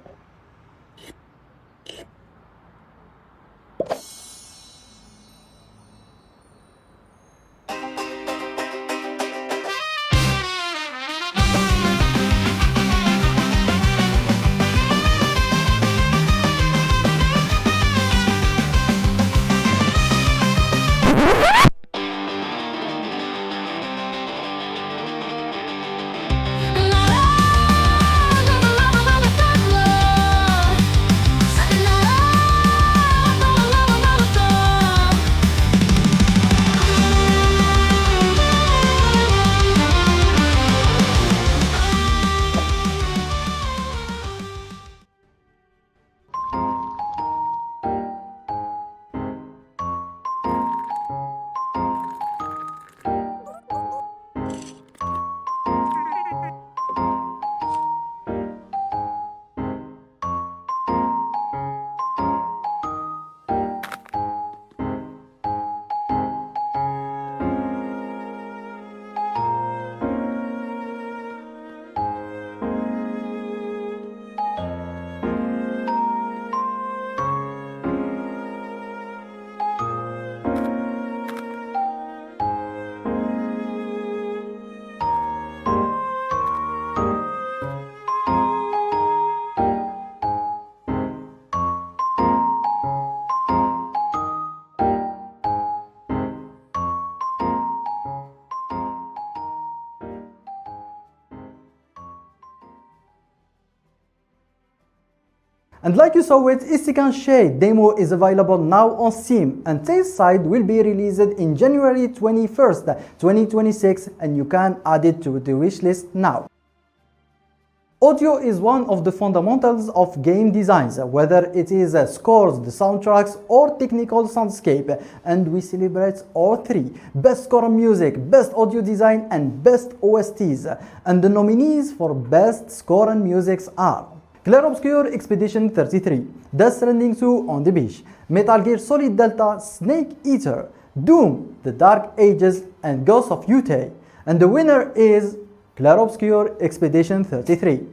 And like you saw it, Epikton Shade demo is available now on Steam, and Tailside will be released in January 21st, 2026, and you can add it to the wishlist now. Audio is one of the fundamentals of game designs, whether it is scores, the soundtracks, or technical soundscape, and we celebrate all three: best score and music, best audio design, and best OSTs. And the nominees for best score and music are Clair Obscur Expedition 33, Death Stranding 2 on the Beach, Metal Gear Solid Delta Snake Eater, Doom, The Dark Ages, and Ghost of Yutei. And the winner is Clair Obscur Expedition 33.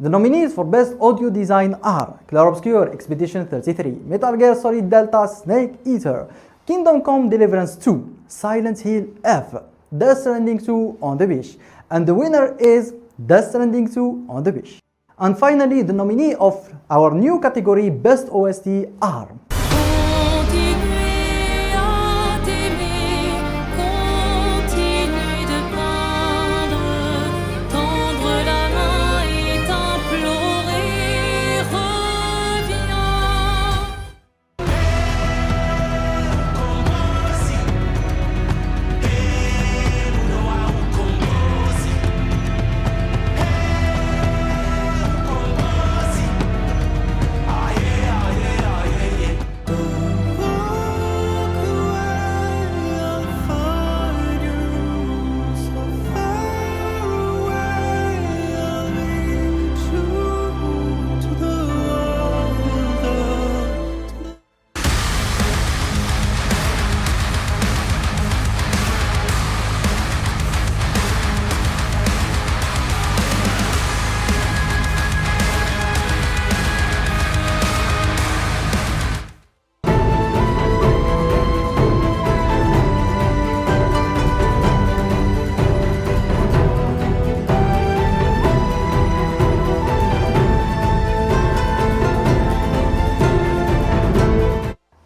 The nominees for Best Audio Design are Clair Obscur Expedition 33, Metal Gear Solid Delta Snake Eater, Kingdom Come Deliverance 2, Silent Hill F, Death Stranding 2 on the Beach. And the winner is Death Stranding 2 on the Beach. And finally, the nominee of our new category Best OST are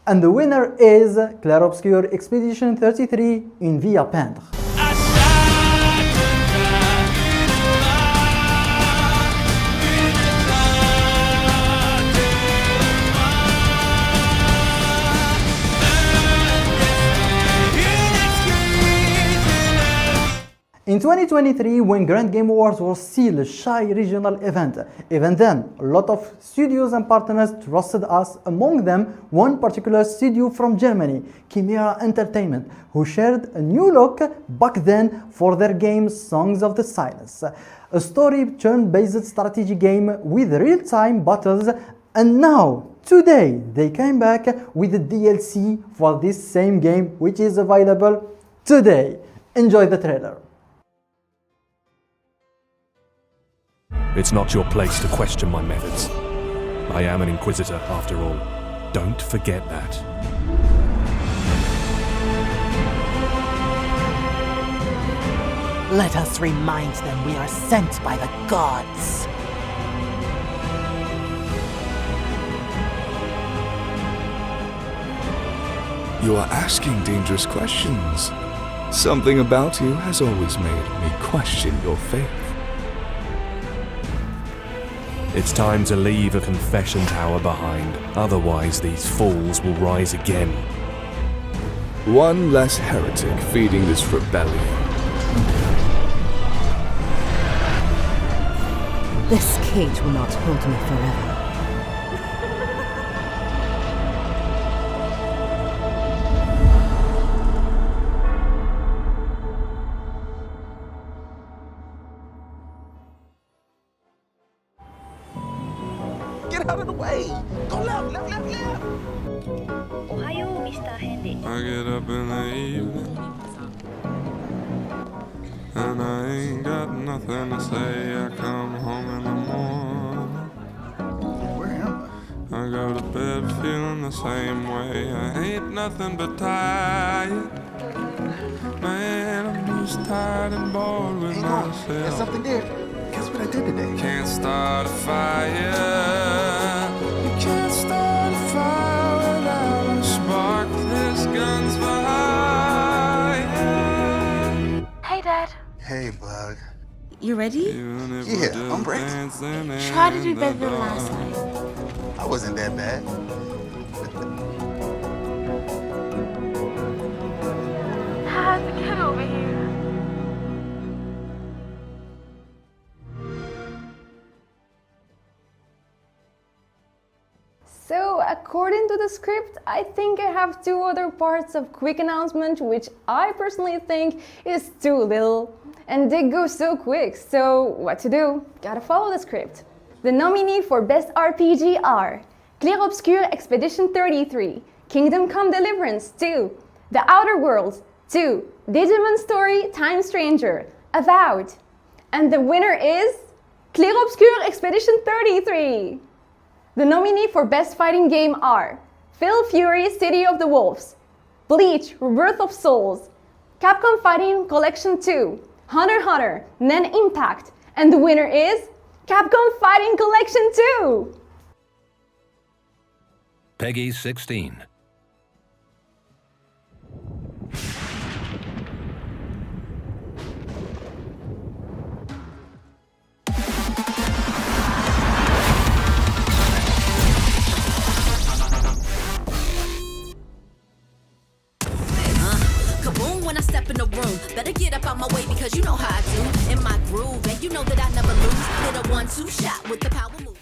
and the winner is Clair Obscur Expedition 33 in Via Peindre. In 2023, when Grand Game Awards was still a shy regional event, even then, a lot of studios and partners trusted us, among them one particular studio from Germany, Chimera Entertainment, who shared a new look back then for their game Songs of the Silence, a story turn-based strategy game with real-time battles, and now, today, they came back with a DLC for this same game, which is available today. Enjoy the trailer. It's not your place to question my methods. I am an Inquisitor, after all. Don't forget that. Let us remind them we are sent by the gods. You are asking dangerous questions. Something about you has always made me question your faith. It's time to leave a confession tower behind, otherwise these fools will rise again. One less heretic feeding this rebellion. This cage will not hold me forever. Get out of the way! Go left, left, left, left! I get up in the evening and I ain't got nothing to say. I come home in the morning. Where am I? I go to bed feeling the same way. I ain't nothing but tired. Man, I'm just tired and bored with myself. There's something there. Guess what I did today? Can't start a fire. You can't start a fire without a spark. This gun's for hire. Hey, Dad. Hey, Bug. You ready? Yeah, I'm ready. Try to do better than last time. I wasn't that bad. How's the kid over here? So, according to the script, I think I have two other parts of quick announcement, which I personally think is too little. And they go so quick, so what to do? Gotta follow the script. The nominee for Best RPG are Clair Obscur Expedition 33, Kingdom Come Deliverance 2, The Outer Worlds 2, Digimon Story Time Stranger, Avowed. And the winner is Clair Obscur Expedition 33. The nominee for Best Fighting Game are Phil Fury City of the Wolves, Bleach Rebirth of Souls, Capcom Fighting Collection 2, Hunter x Hunter Nen Impact, and the winner is Capcom Fighting Collection 2! Peggy 16. In the room, better get up out my way because you know how I do. In my groove, and you know that I never lose. Hit a 1-2 shot with the power move.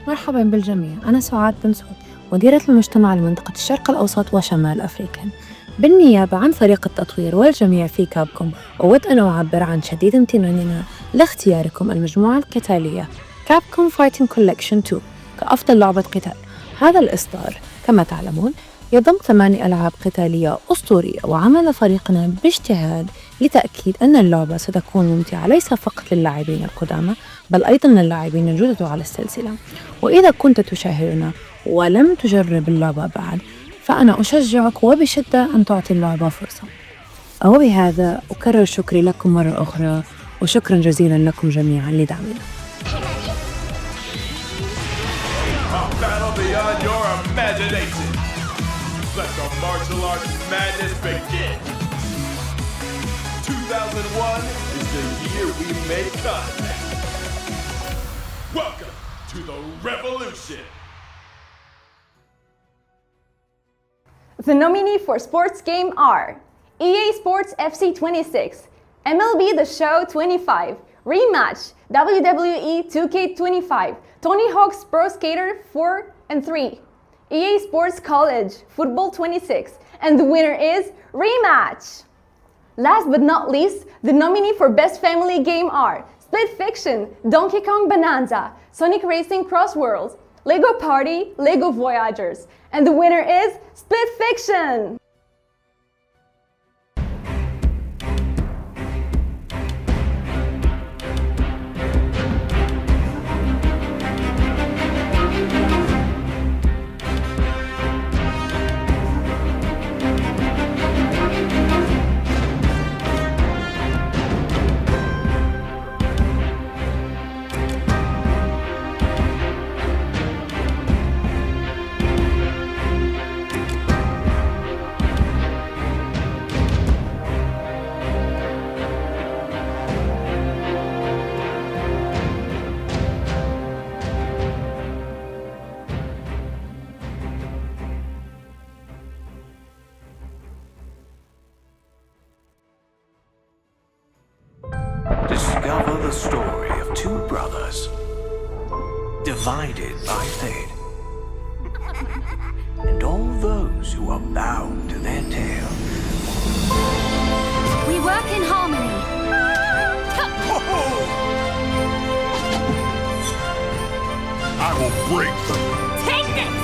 مرحبا بالجميع، أنا سعاد بن سعود مديرة المجتمع لمنطقة الشرق الأوسط وشمال أفريقيا. بالنيابة عن فريق التطوير والجميع في كابكوم، أود أن أعبر عن شديد امتناننا لاختياركم المجموعة القتالية كابكوم فايتنج كولكشن 2 كأفضل لعبة قتال. هذا الإصدار كما تعلمون يضم 8 ألعاب قتالية أسطورية، وعمل فريقنا باجتهاد لتأكيد أن اللعبة ستكون ممتعة ليس فقط للاعبين القدامى بل أيضاً للاعبين الجدد على السلسلة. وإذا كنت تشاهدنا ولم تجرب اللعبة بعد فأنا أشجعك وبشدة أن تعطي اللعبة فرصة. وبهذا أكرر شكري لكم مرة أخرى وشكراً جزيلاً لكم جميعاً لدعمنا. Let the martial arts madness begin! 2001 is the year we make contact. Welcome to the revolution! The nominee for Sports Game are EA Sports FC 26, MLB The Show 25, Rematch, WWE 2K25, Tony Hawk's Pro Skater 4 and 3, EA Sports College Football 26, and the winner is Rematch! Last but not least, the nominee for Best Family Game are Split Fiction, Donkey Kong Bonanza, Sonic Racing Cross Worlds, Lego Party, Lego Voyagers, and the winner is Split Fiction! Discover the story of two brothers, divided by fate, and all those who are bound to their tale. We work in harmony. I will break them. Take this!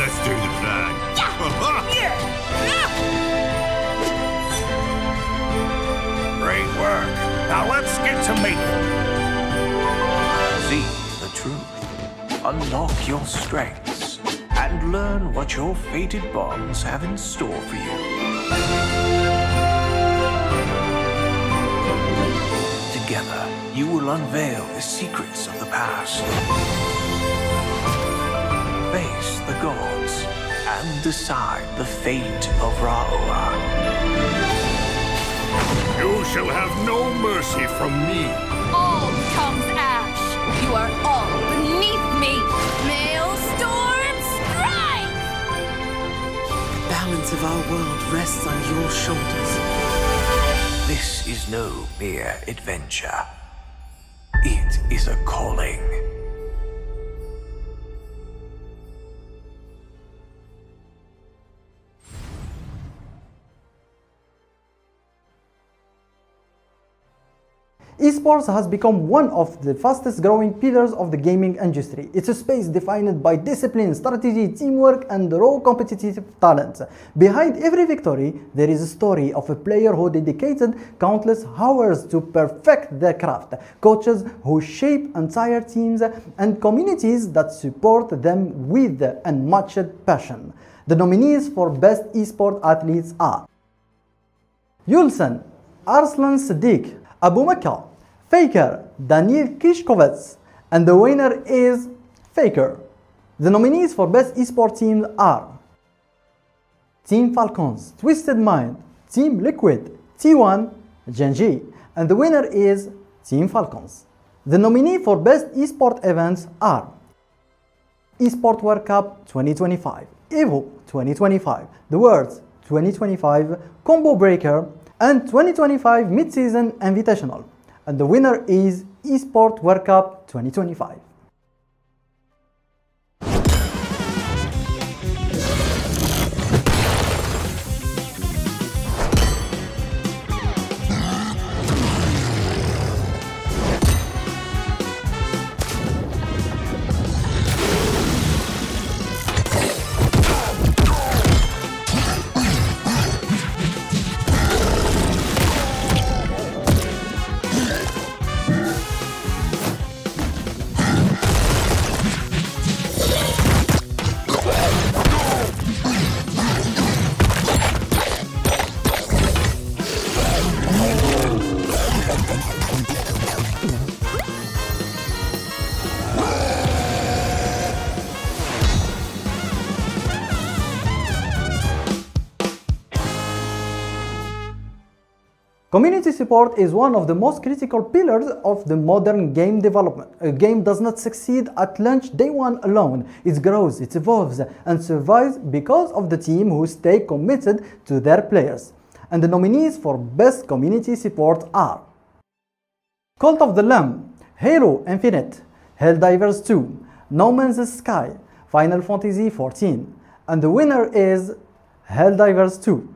Let's do the thing. Great work. Now let's get to making. See the truth, unlock your strengths, and learn what your fated bonds have in store for you. Together, you will unveil the secrets of the past, face the gods, and decide the fate of Ra'ua. You shall have no mercy from me. All becomes ash. You are all beneath me. Maelstrom strike! The balance of our world rests on your shoulders. This is no mere adventure. It is a calling. Esports has become one of the fastest growing pillars of the gaming industry. It's a space defined by discipline, strategy, teamwork, and raw competitive talent. Behind every victory, there is a story of a player who dedicated countless hours to perfect their craft, coaches who shape entire teams, and communities that support them with unmatched passion. The nominees for Best Esport Athletes are Yulsen, Arslan Siddiq, Abu Makka, Faker, Daniel Kishkovets, and the winner is Faker. The nominees for Best Esport Teams are Team Falcons, Twisted Mind, Team Liquid, T1, Genji, and the winner is Team Falcons. The nominee for Best Esport Events are Esport World Cup 2025, EVO 2025, The Worlds 2025, Combo Breaker, and 2025 Mid-Season Invitational. And the winner is Esport World Cup 2025. Community support is one of the most critical pillars of the modern game development. A game does not succeed at launch day one alone. It grows, it evolves, and survives because of the team who stay committed to their players. And the nominees for Best Community Support are Cult of the Lamb, Halo Infinite, Helldivers 2, No Man's Sky, Final Fantasy XIV, and the winner is Helldivers 2.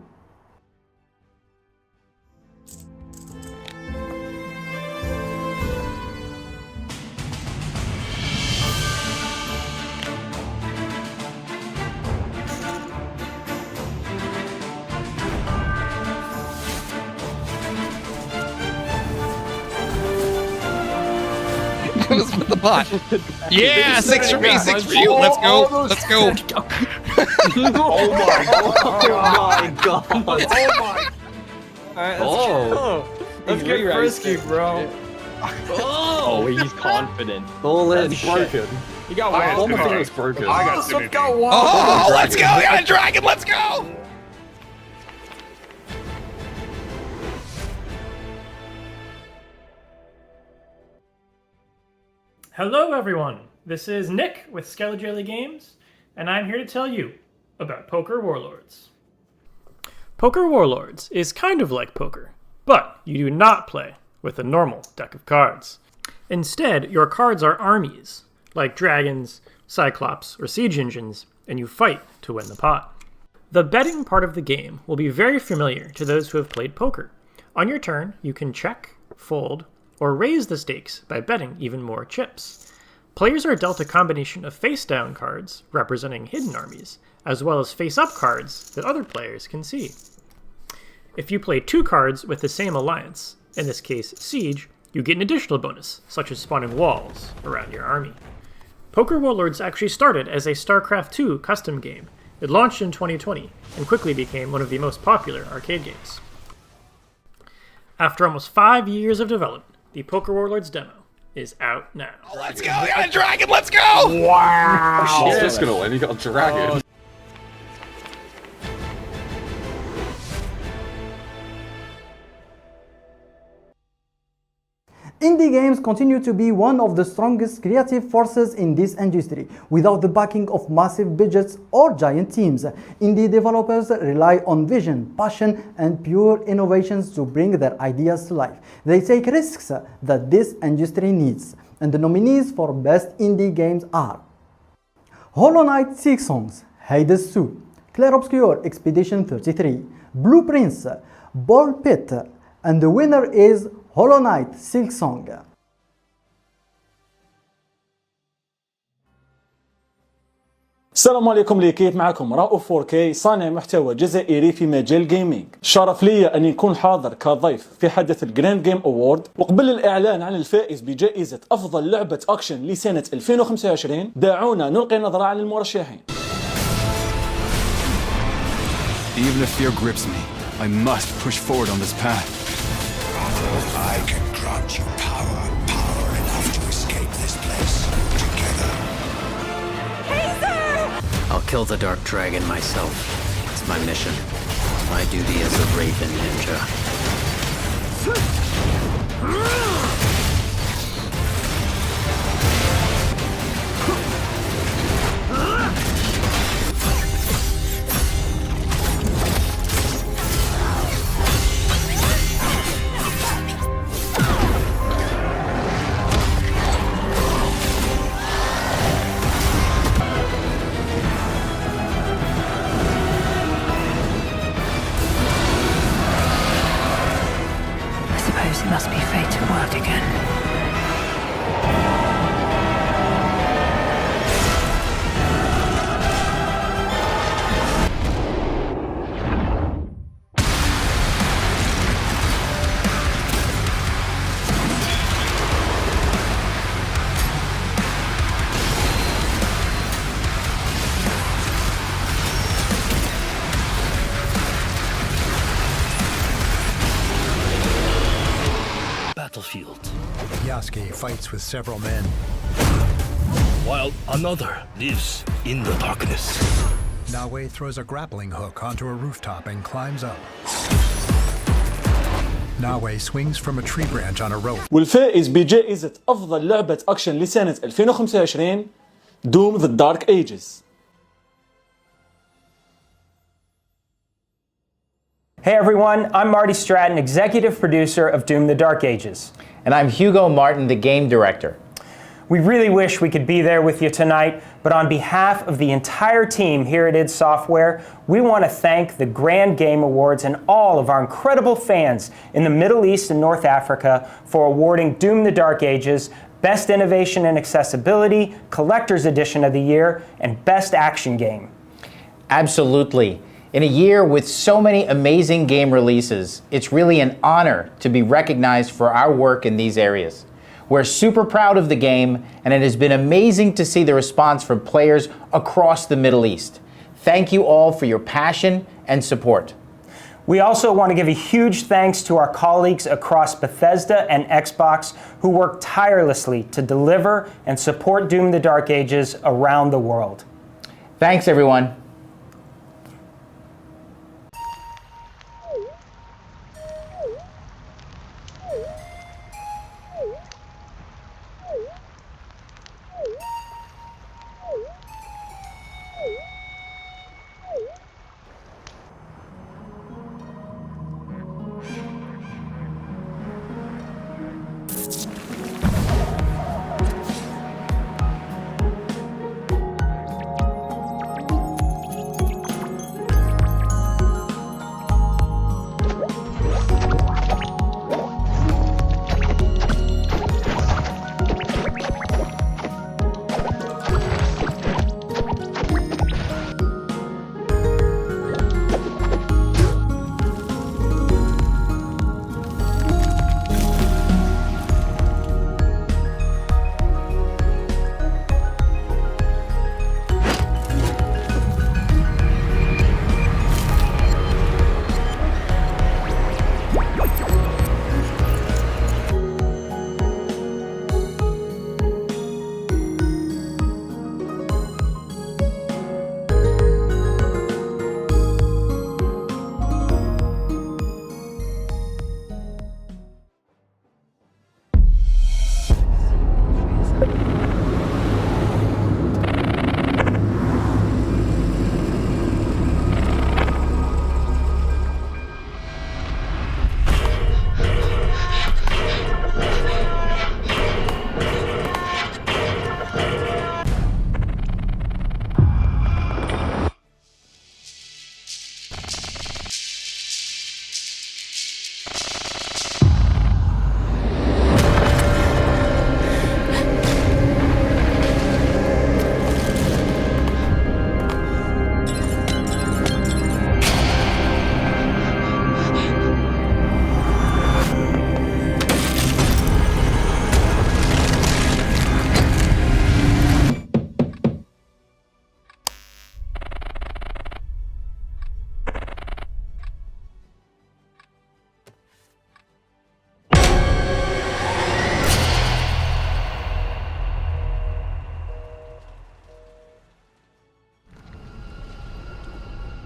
With the bot. Yeah, 6 for me, 6 for you. Let's go. Let's go. Oh my god. Oh my god. Alright, let's get frisky, bro. Oh, he's confident. That's broken. You got one. one. Almost was broken. I got one. Oh, let's go. We got a dragon. Let's go. Hello everyone, this is Nick with Skelly Games, and I'm here to tell you about Poker Warlords. Poker Warlords is kind of like poker, but you do not play with a normal deck of cards. Instead, your cards are armies, like dragons, cyclops, or siege engines, and you fight to win the pot. The betting part of the game will be very familiar to those who have played poker. On your turn, you can check, fold, or raise the stakes by betting even more chips. Players are dealt a combination of face-down cards, representing hidden armies, as well as face-up cards that other players can see. If you play 2 cards with the same alliance, in this case Siege, you get an additional bonus, such as spawning walls around your army. Poker Warlords actually started as a StarCraft II custom game. It launched in 2020, and quickly became one of the most popular arcade games. After almost 5 years of development, the Poker Warlords demo is out now. Let's go. We got a dragon. Let's go. Wow. He's just gonna win. He got a dragon. Indie games continue to be one of the strongest creative forces in this industry. Without the backing of massive budgets or giant teams, indie developers rely on vision, passion, and pure innovations to bring their ideas to life. They take risks that this industry needs. And the nominees for Best Indie Games are Hollow Knight Silksong, Hades 2, Clair Obscur Expedition 33, Blueprints, Ball Pit, and the winner is Hollow Knight Silksong. السلام عليكم ليكيت، معكم رؤوف 4K صانع محتوى جزائري في مجال جيمنج. شرف لي أن نكون حاضر كضيف في حدث الجراند جيم أوورد. وقبل الإعلان عن الفائز بجائزة أفضل لعبة أكشن لسنة 2025 دعونا نلقي نظرة على المرشحين. Even if fear grips me, I must push forward on this path. I can grant you power enough to escape this place together. I'll kill the Dark Dragon myself. It's my mission. My duty as a Raven Ninja. It must be fate to work again. Battlefield. Yasuke fights with several men, while another lives in the darkness. Nawe throws a grappling hook onto a rooftop and climbs up. Nawe swings from a tree branch on a rope. والفائز بجائزة أفضل لعبة أكشن لسنة 2025 Doom the Dark Ages. Hey everyone, I'm Marty Stratton, executive producer of Doom the Dark Ages. And I'm Hugo Martin, the game director. We really wish we could be there with you tonight, but on behalf of the entire team here at id Software, we want to thank the Grand Game Awards and all of our incredible fans in the Middle East and North Africa for awarding Doom the Dark Ages Best Innovation and Accessibility, Collector's Edition of the Year, and Best Action Game. Absolutely. In a year with so many amazing game releases, it's really an honor to be recognized for our work in these areas. We're super proud of the game, and it has been amazing to see the response from players across the Middle East. Thank you all for your passion and support. We also want to give a huge thanks to our colleagues across Bethesda and Xbox who work tirelessly to deliver and support Doom the Dark Ages around the world. Thanks, everyone.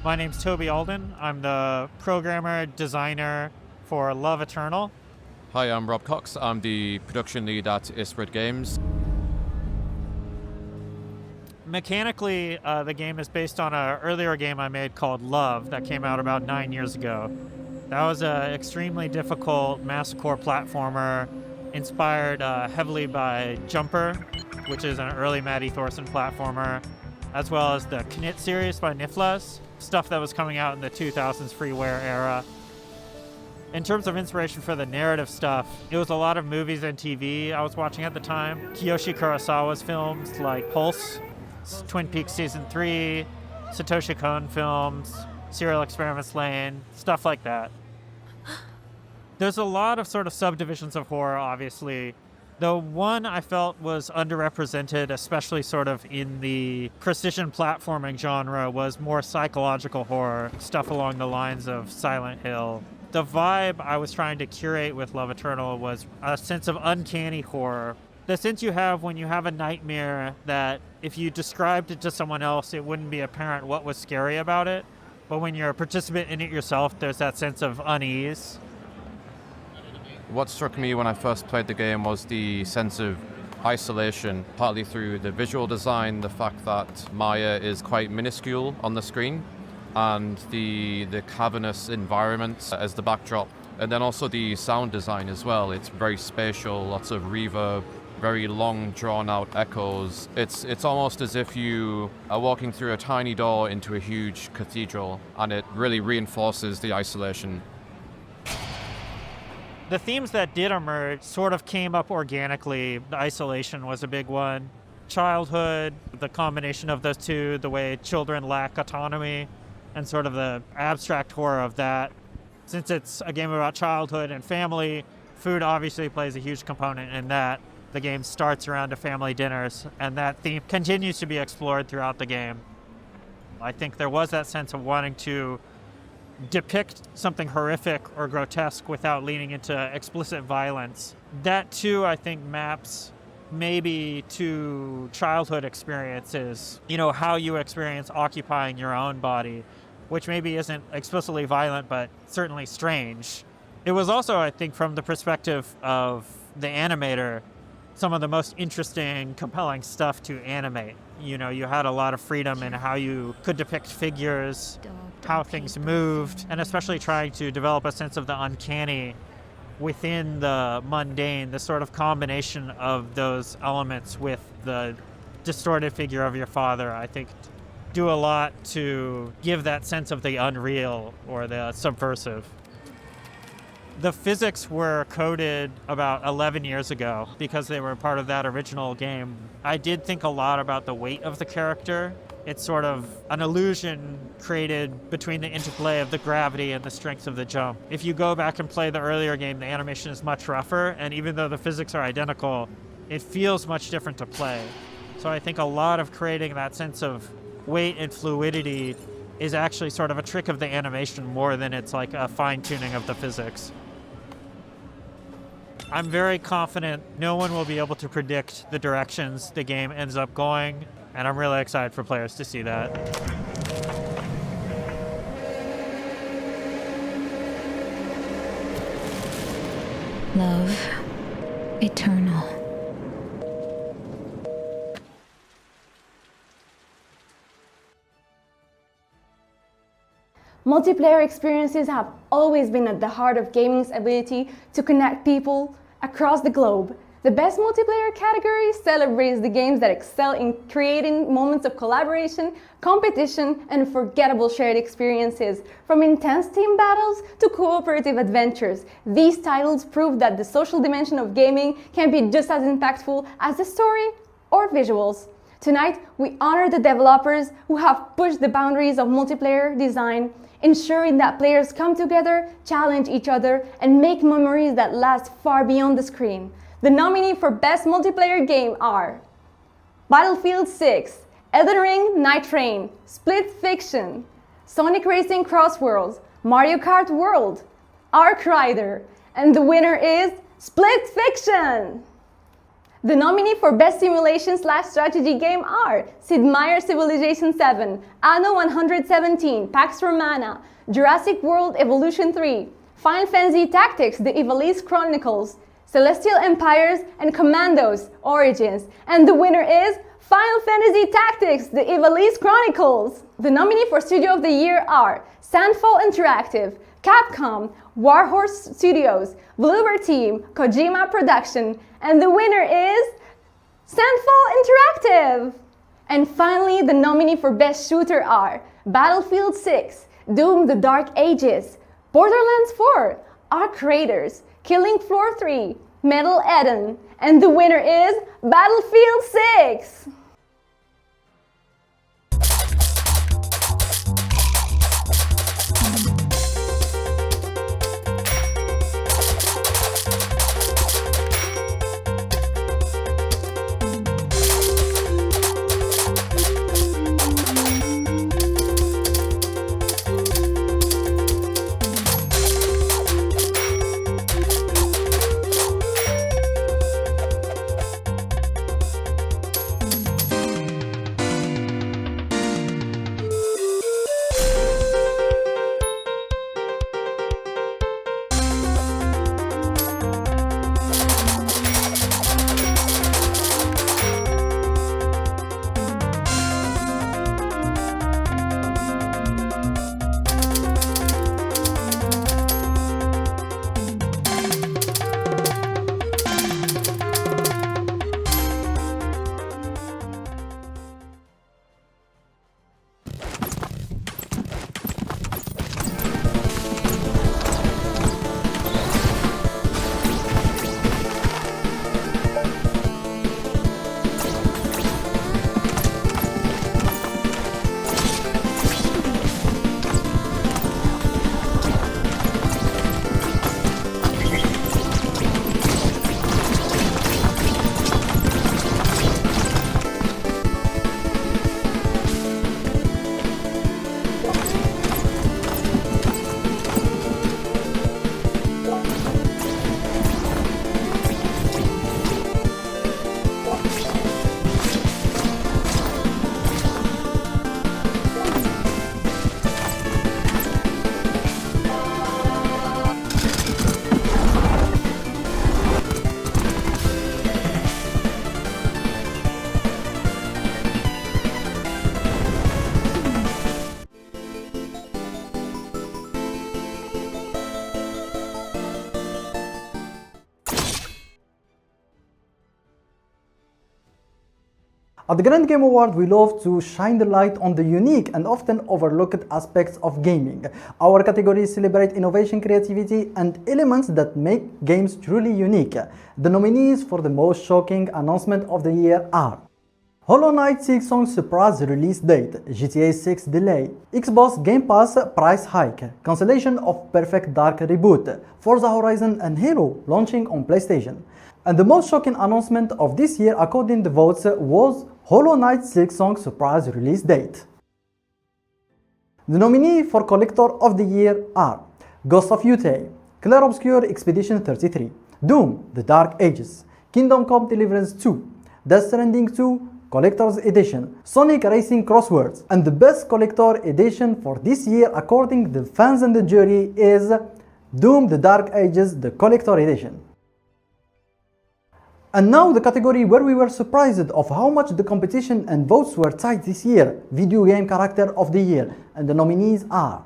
My name's Toby Alden. I'm the programmer, designer for Love Eternal. Hi, I'm Rob Cox. I'm the production lead at Isbrid Games. Mechanically, the game is based on an earlier game I made called Love that came out about 9 years ago. That was an extremely difficult masochore platformer inspired heavily by Jumper, which is an early Matty Thorson platformer, as well as the Knit series by Niflas, stuff that was coming out in the 2000s freeware era. In terms of inspiration for the narrative stuff, it was a lot of movies and TV I was watching at the time. Kiyoshi Kurosawa's films like Pulse, Twin Peaks Season 3, Satoshi Kon films, Serial Experiments Lane, stuff like that. There's a lot of sort of subdivisions of horror, obviously. The one I felt was underrepresented, especially sort of in the precision platforming genre, was more psychological horror, stuff along the lines of Silent Hill. The vibe I was trying to curate with Love Eternal was a sense of uncanny horror. The sense you have when you have a nightmare that if you described it to someone else, it wouldn't be apparent what was scary about it. But when you're a participant in it yourself, there's that sense of unease. What struck me when I first played the game was the sense of isolation, partly through the visual design, the fact that Maya is quite minuscule on the screen, and the cavernous environment as the backdrop, and then also the sound design as well. It's very spatial, lots of reverb, very long drawn-out echoes. It's almost as if you are walking through a tiny door into a huge cathedral, and it really reinforces the isolation. The themes that did emerge sort of came up organically. The isolation was a big one. Childhood, the combination of those two, the way children lack autonomy, and sort of the abstract horror of that. Since it's a game about childhood and family, food obviously plays a huge component in that. The game starts around a family dinners, and that theme continues to be explored throughout the game. I think there was that sense of wanting to depict something horrific or grotesque without leaning into explicit violence. That too, I think, maps maybe to childhood experiences, you know, how you experience occupying your own body, which maybe isn't explicitly violent, but certainly strange. It was also, I think, from the perspective of the animator, some of the most interesting, compelling stuff to animate. You know, you had a lot of freedom in how you could depict figures, how things moved, and especially trying to develop a sense of the uncanny within the mundane, the sort of combination of those elements with the distorted figure of your father, I think, do a lot to give that sense of the unreal or the subversive. The physics were coded about 11 years ago because they were part of that original game. I did think a lot about the weight of the character. It's sort of an illusion created between the interplay of the gravity and the strength of the jump. If you go back and play the earlier game, the animation is much rougher, and even though the physics are identical, it feels much different to play. So I think a lot of creating that sense of weight and fluidity is actually sort of a trick of the animation more than it's like a fine-tuning of the physics. I'm very confident no one will be able to predict the directions the game ends up going, and I'm really excited for players to see that. Love Eternal. Multiplayer experiences have always been at the heart of gaming's ability to connect people across the globe. The best multiplayer category celebrates the games that excel in creating moments of collaboration, competition, and unforgettable shared experiences. From intense team battles to cooperative adventures, these titles prove that the social dimension of gaming can be just as impactful as the story or visuals. Tonight, we honor the developers who have pushed the boundaries of multiplayer design, ensuring that players come together, challenge each other, and make memories that last far beyond the screen. The nominees for Best Multiplayer Game are Battlefield 6, Elden Ring Night Rain, Split Fiction, Sonic Racing Cross Worlds, Mario Kart World, Ark Rider, and the winner is Split Fiction! The nominee for Best Simulation/Strategy Game are Sid Meier's Civilization 7, Anno 117, Pax Romana, Jurassic World Evolution 3, Final Fantasy Tactics: The Ivalice Chronicles, Celestial Empires, and Commandos: Origins. And the winner is Final Fantasy Tactics: The Ivalice Chronicles. The nominee for Studio of the Year are Sandfall Interactive, Capcom, Warhorse Studios, Bloober Team, KOJIMA Production, and the winner is Sandfall Interactive. And finally, the nominee for Best Shooter are Battlefield 6, Doom: The Dark Ages, Borderlands 4, Ark Raiders, Killing Floor 3, Metal Eden, and the winner is Battlefield 6. At the Grand Game Award, we love to shine the light on the unique and often overlooked aspects of gaming. Our categories celebrate innovation, creativity, and elements that make games truly unique. The nominees for the most shocking announcement of the year are Hollow Knight Silksong surprise release date, GTA 6 delay, Xbox Game Pass price hike, cancellation of Perfect Dark reboot, Forza Horizon and Halo launching on PlayStation. And the most shocking announcement of this year according to votes was Hollow Knight Silksong surprise release date. The nominee for Collector of the Year are Ghost of Yutei, Clair Obscur Expedition 33, Doom: The Dark Ages, Kingdom Come Deliverance 2, Death Stranding 2 Collector's Edition, Sonic Racing Crosswords, and the best Collector Edition for this year according to the fans and the jury is Doom: The Dark Ages, the Collector Edition. And now the category where we were surprised of how much the competition and votes were tight this year, Video Game Character of the Year, and the nominees are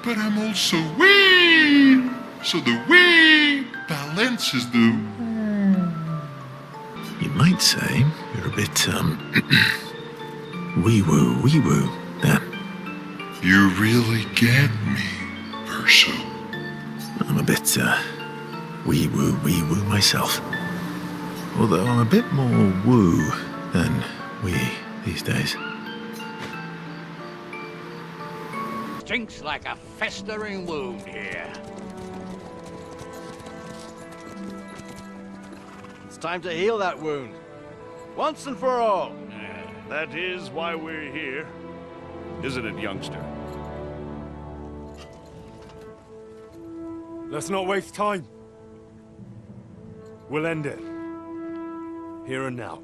but I'm also wee, so the wee balances the. You might say you're a bit, wee-woo, then. You really get me, Verso. I'm a bit, wee-woo myself. Although I'm a bit more woo than wee these days. Stinks like a festering wound here. It's time to heal that wound. Once and for all. That is why we're here. Isn't it, youngster? Let's not waste time. We'll end it. Here and now.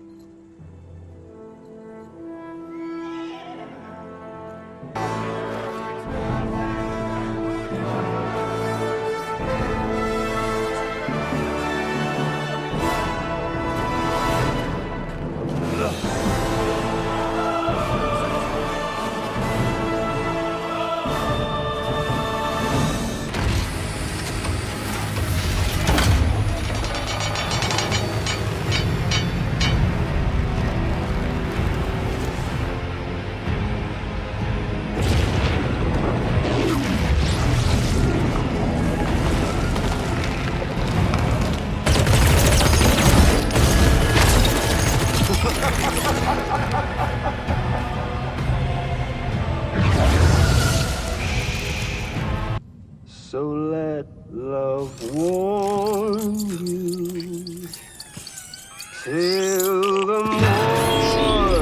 So let love warm you till the morning.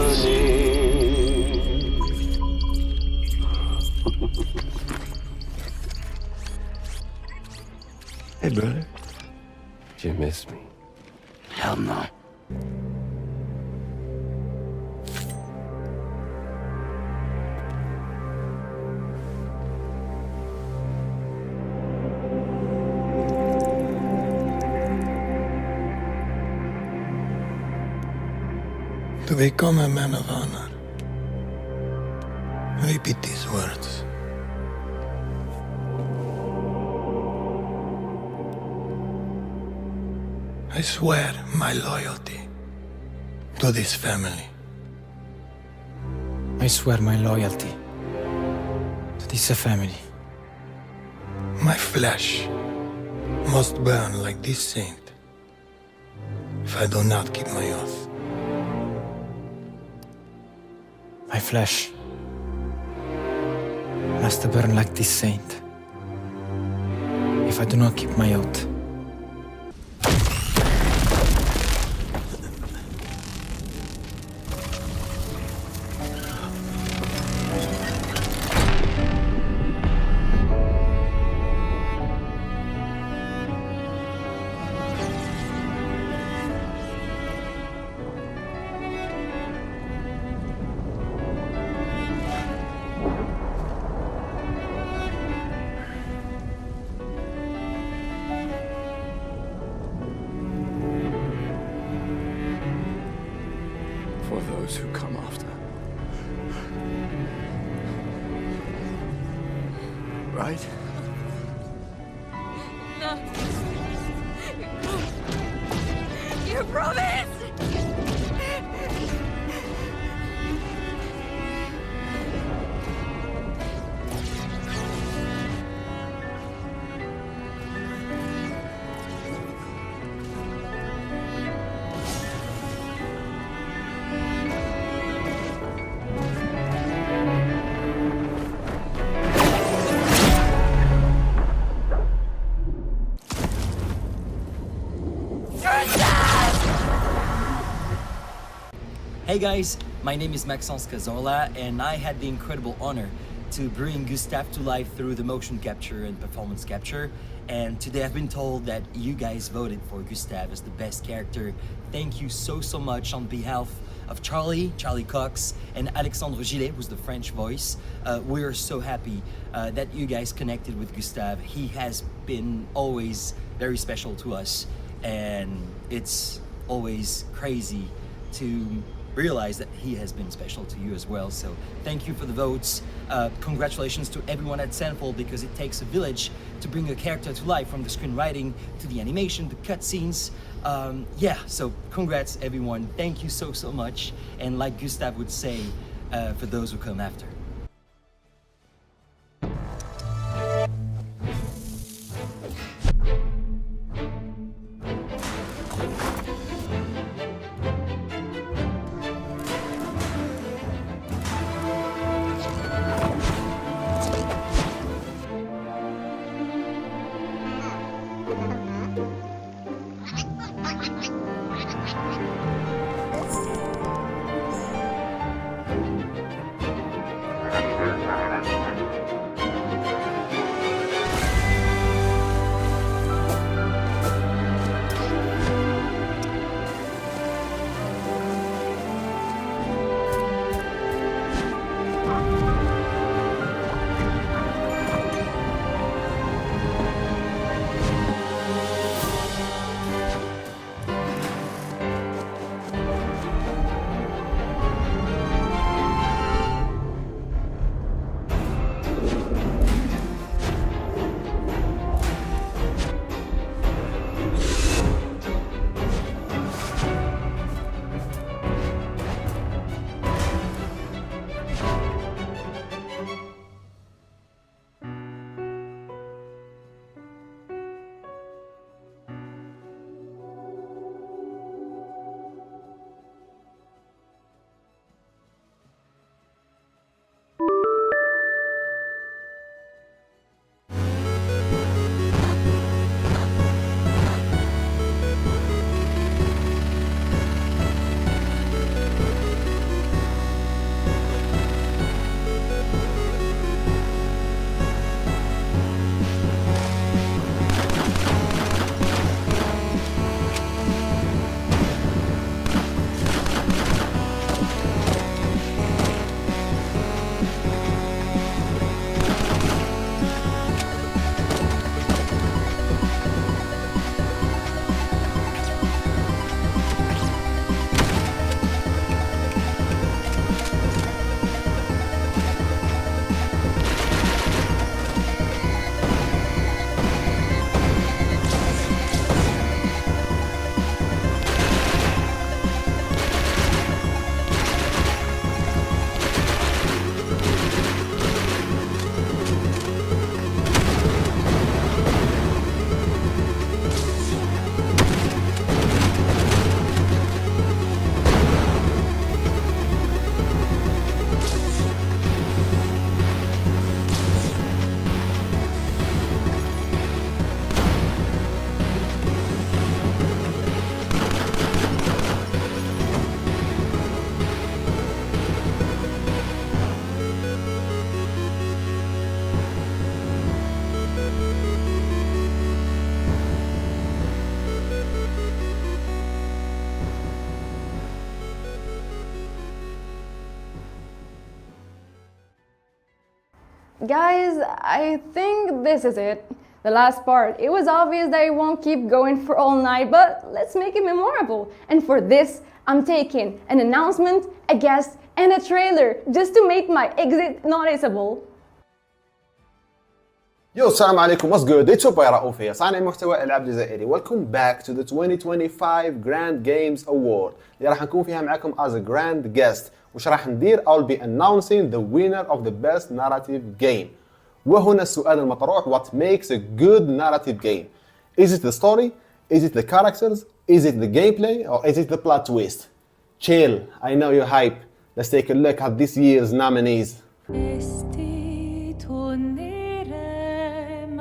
Hey, brother. Did you miss me? Hell no. To become a man of honor, repeat these words. I swear my loyalty to this family. I swear my loyalty to this family. My flesh must burn like this saint if I do not keep my oath. My flesh must burn like this saint if I do not keep my oath. For those who come after. Right? No. You promised! Hey guys, my name is Maxence Cazorla and I had the incredible honor to bring Gustave to life through the motion capture and performance capture. And today I've been told that you guys voted for Gustave as the best character. Thank you so much on behalf of Charlie Cox, and Alexandre Gillet, who's the French voice. We're so happy that you guys connected with Gustave. He has been always very special to us, and it's always crazy to realize that he has been special to you as well. So thank you for the votes. Congratulations to everyone at Sandful, because it takes a village to bring a character to life, from the screenwriting to the animation, the cutscenes. Yeah, so congrats everyone. Thank you so much. And like Gustave would say, for those who come after. Guys, I think this is it. The last part, it was obvious that it won't keep going for all night, but let's make it memorable. And for this, I'm taking an announcement, a guest, and a trailer just to make my exit noticeable. Yo, السلام عليكم, what's good? It's your رؤوف, صانع محتوى ألعاب جزائري. Welcome back to the 2025 Grand Games Award اللي راح نكون فيها معكم as a grand guest. وش راح ندير؟ I'll be announcing the winner of the best narrative game. وهنا السؤال المطروح, what makes a good narrative game? Is it the story? Is it the characters? Is it the gameplay? Or is it the plot twist? Chill, I know you're hype. Let's take a look at this year's nominees.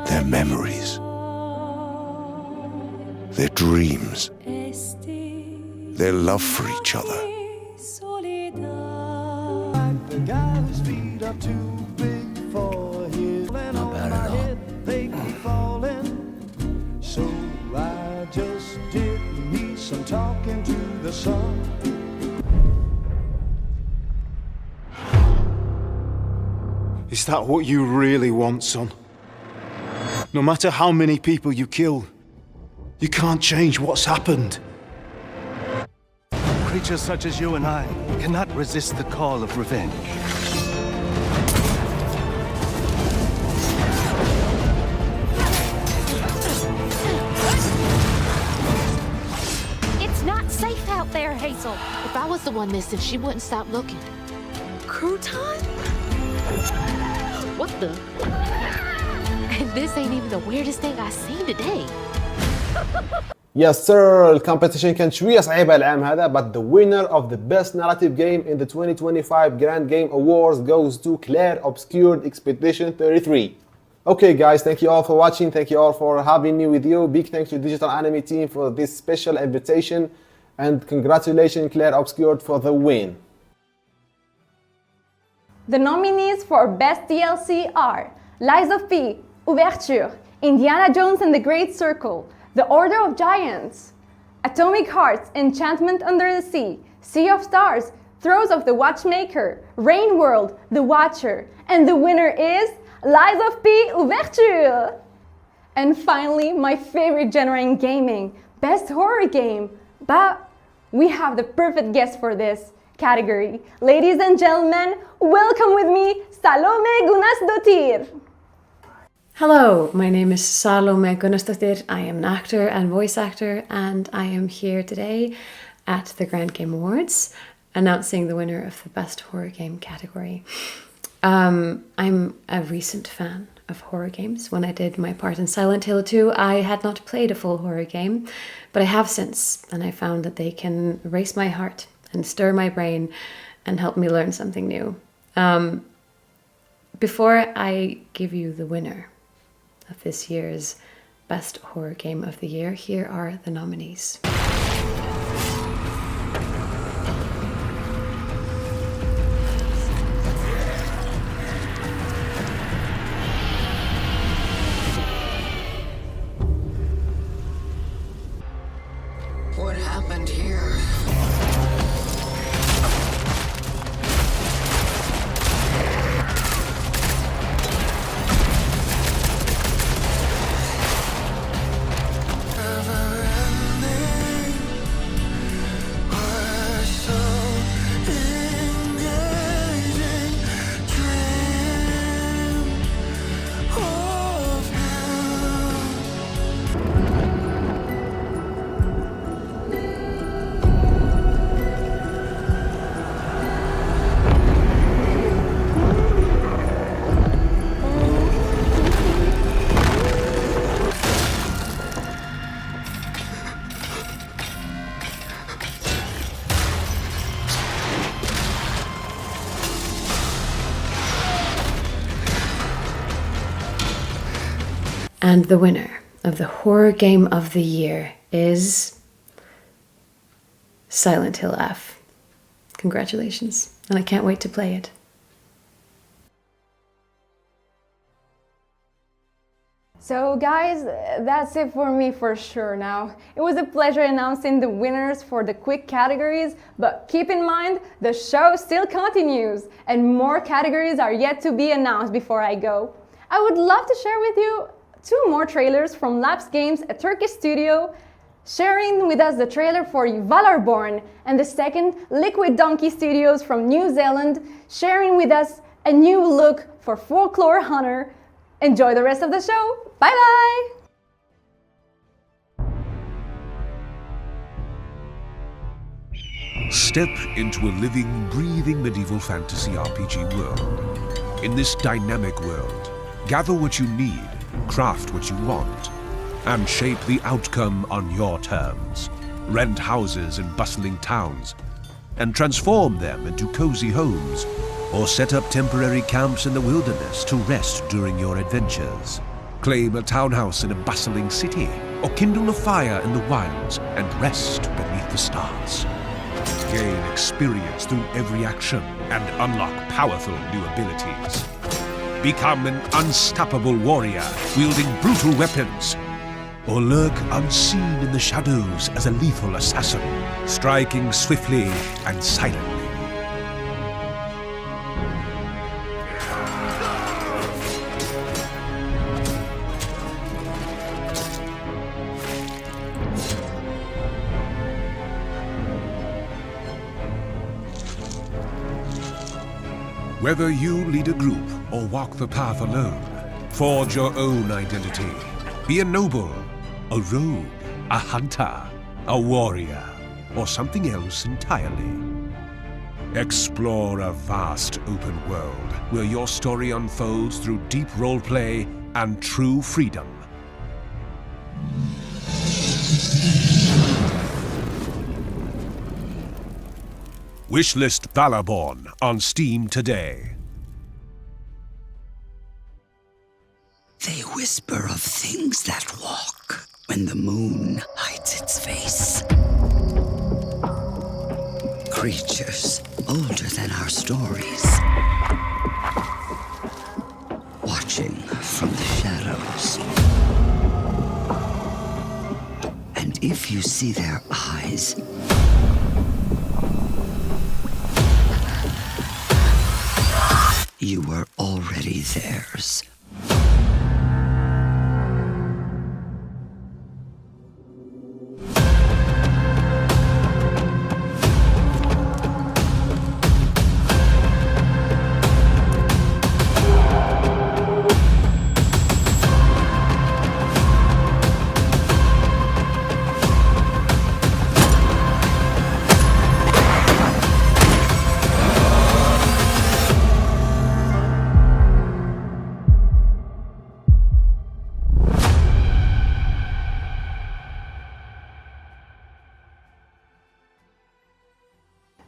Their memories, their dreams, their love for each other. The guy whose feet are too big for his land on my head, they keep falling. So I just did me some talking to the sun. Is that what you really want, son? No matter how many people you kill, you can't change what's happened. Creatures such as you and I cannot resist the call of revenge. out there, Hazel. If I was the one missing, she wouldn't stop looking. Crouton? What the? And this ain't even the weirdest thing I've seen today. Yes sir, الكومبيتيشن كانت شوية صعيبة العام هذا, but the winner of the best narrative game in the 2025 Grand Game Awards goes to Claire Obscured Expedition 33. Okay guys, thank you all for watching, thank you all for having me with you. Big thanks to Digital Anime team for this special invitation, and congratulations Claire Obscured for the win. The nominees for Best DLC are Lies of P, Ouverture, Indiana Jones and the Great Circle, The Order of Giants, Atomic Hearts, Enchantment Under the Sea, Sea of Stars, Throes of the Watchmaker, Rain World, The Watcher, and the winner is Lies of P, Ouverture! And finally, my favorite genre in gaming, Best Horror Game. But we have the perfect guest for this category. Ladies and gentlemen, welcome with me, Salome Gunasdottir. Hello, my name is Salome Gunasdottir. I am an actor and voice actor, and I am here today at the Grand Game Awards announcing the winner of the Best Horror Game category. I'm a recent fan of horror games. When I did my part in Silent Hill 2, I had not played a full horror game, but I have since, and I found that they can race my heart and stir my brain and help me learn something new. Before I give you the winner of this year's Best Horror Game of the Year, here are the nominees. What happened here? And the winner of the Horror Game of the Year is Silent Hill F. Congratulations, and I can't wait to play it. So guys, that's it for me for sure now. It was a pleasure announcing the winners for the quick categories, but keep in mind, the show still continues and more categories are yet to be announced before I go. I would love to share with you 2 more trailers from Labs Games, a Turkish studio, sharing with us the trailer for Valorborn, and the second, Liquid Donkey Studios from New Zealand, sharing with us a new look for Folklore Hunter. Enjoy the rest of the show. Bye bye! Step into a living, breathing medieval fantasy RPG world. In this dynamic world, gather what you need, craft what you want, and shape the outcome on your terms. Rent houses in bustling towns, and transform them into cozy homes, or set up temporary camps in the wilderness to rest during your adventures. Claim a townhouse in a bustling city, or kindle a fire in the wilds and rest beneath the stars. Gain experience through every action and unlock powerful new abilities. Become an unstoppable warrior wielding brutal weapons, or lurk unseen in the shadows as a lethal assassin, striking swiftly and silently. Whether you lead a group or walk the path alone, forge your own identity. Be a noble, a rogue, a hunter, a warrior. or something else entirely? Explore a vast open world where your story unfolds through deep roleplay and true freedom. Wishlist Ballaborn on Steam today. They whisper of things that walk when the moon hides its face. Creatures older than our stories, watching from the shadows. And if you see their eyes, you were already theirs.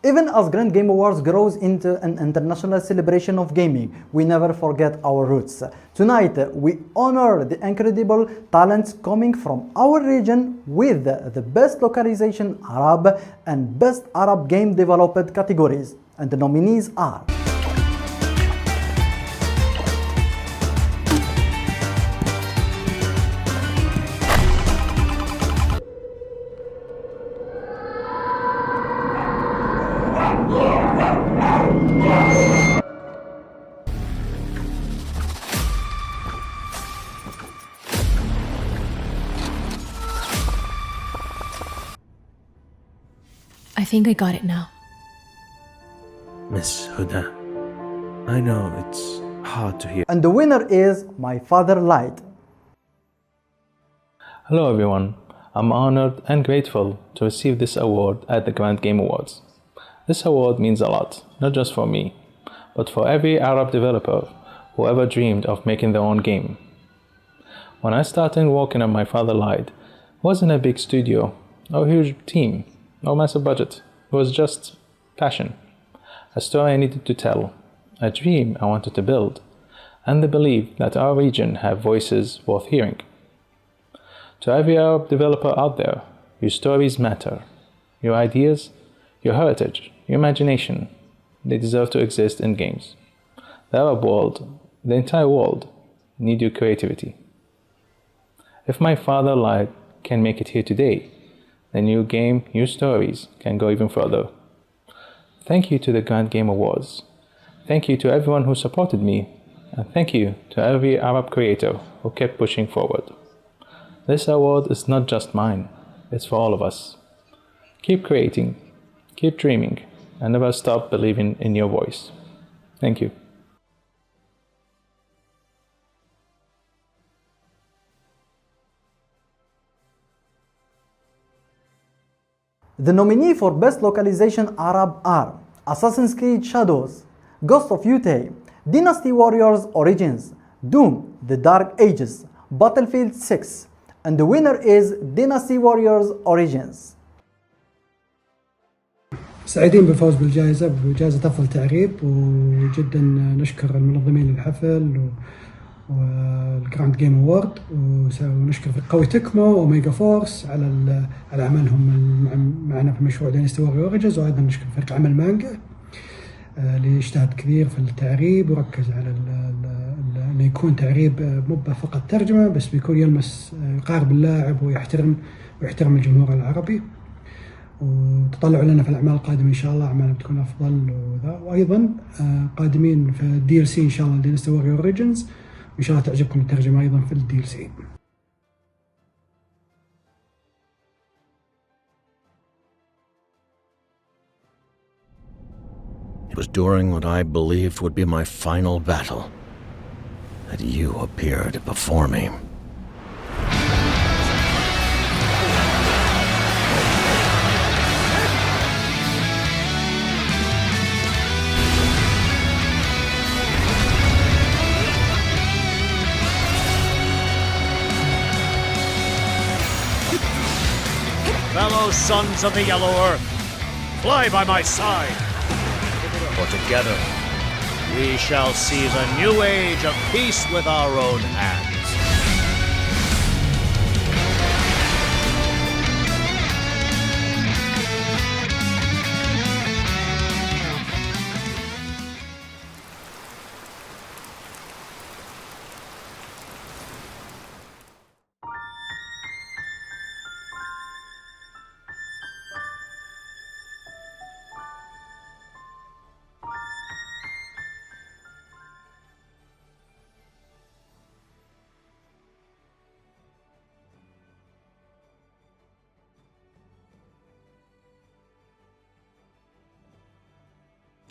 Even as Grand Game Awards grows into an international celebration of gaming, we never forget our roots. Tonight, we honor the incredible talents coming from our region with the Best Localization Arab and Best Arab Game Developed categories. And the nominees are I think I got it now. Miss Huda, I know it's hard to hear. And the winner is My Father Lied. Hello everyone, I'm honored and grateful to receive this award at the Grand Game Awards. This award means a lot, not just for me, but for every Arab developer who ever dreamed of making their own game. When I started working on My Father Lied, it wasn't a big studio or a huge team. No massive budget. It was just passion. A story I needed to tell, a dream I wanted to build, and the belief that our region have voices worth hearing. To every Arab developer out there, your stories matter. Your ideas, your heritage, your imagination, they deserve to exist in games. The Arab world, the entire world, need your creativity. If My Father Lied can make it here today, the new game, new stories can go even further. Thank you to the Grand Game Awards. Thank you to everyone who supported me. And thank you to every Arab creator who kept pushing forward. This award is not just mine, it's for all of us. Keep creating, keep dreaming, and never stop believing in your voice. Thank you. The nominee for Best Localization Arab are Assassin's Creed Shadows, Ghost of Yutei, Dynasty Warriors Origins, Doom, The Dark Ages, Battlefield 6, and the winner is Dynasty Warriors Origins. سعيدين بالفوز بالجائزة بجائزة أفضل تعريب، وجدا نشكر المنظمين للحفل والجراند جيم أوورد، ونشكر فريق قوي تكمو وأوميجا فورس على عملهم معنا في مشروع دينستي وورير أوريجنز، وأيضا نشكر فريق عمل مانجا اللي اجتهد كثير في التعريب وركز على انه يكون تعريب مو فقط ترجمة، بس بيكون يلمس يقارب اللاعب ويحترم الجمهور العربي. وتطلعوا لنا في الأعمال القادمة إن شاء الله أعمال بتكون أفضل وأيضا قادمين في الدي ال سي إن شاء الله دينستي وورير أوريجنز، وإن شاء الله تعجبكم الترجمة أيضا في الدي ال سي. It was during what I believed would be my final battle that you appeared before me. fellow sons of the Yellow Earth, fly by my side. For together, we shall see the new age of peace with our own hands.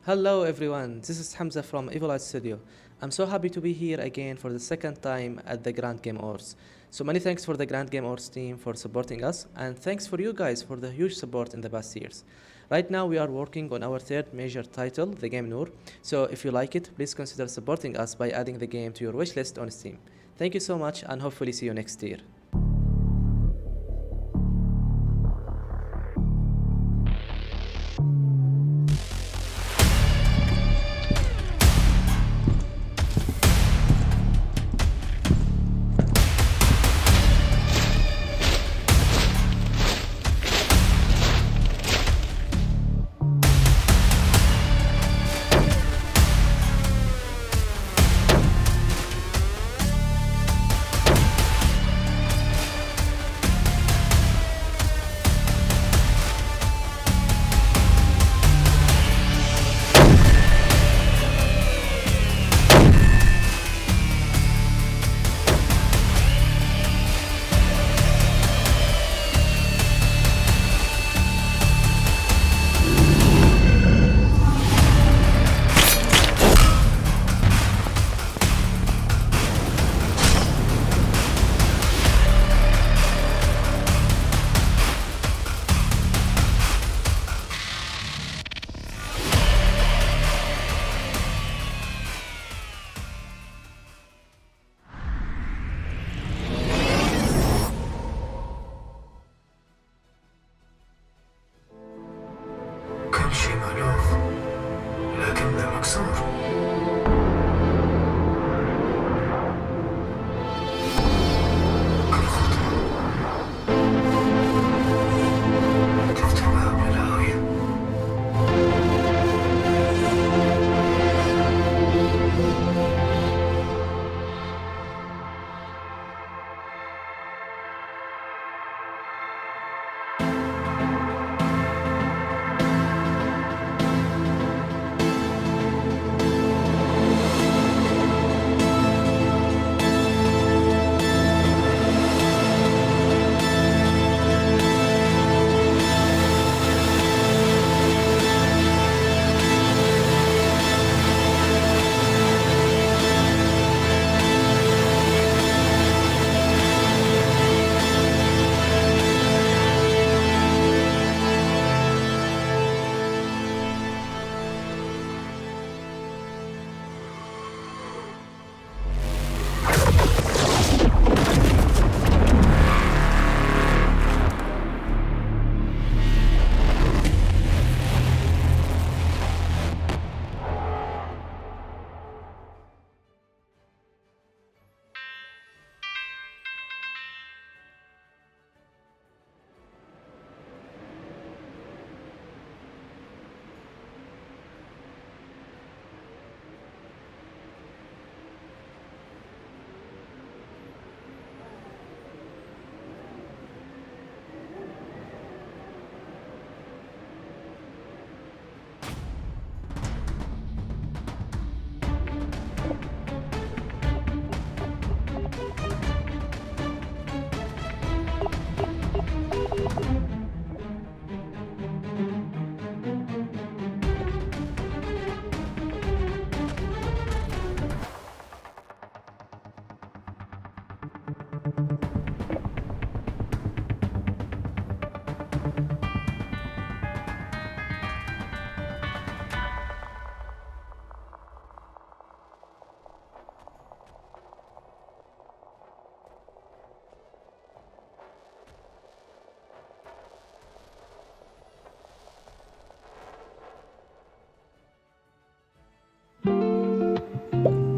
Hello everyone, this is Hamza from Evil Eye Studio. I'm so happy to be here again for the second time at the Grand Game Awards. So many thanks for the Grand Game Awards team for supporting us, and thanks for you guys for the huge support in the past years. Right now we are working on our third major title, the game Noor. So if you like it, please consider supporting us by adding the game to your wishlist on Steam. Thank you so much, and hopefully see you next year. كل شيء مألوف لكنه مكسور. كل خطوة تفتح باب للهاوية.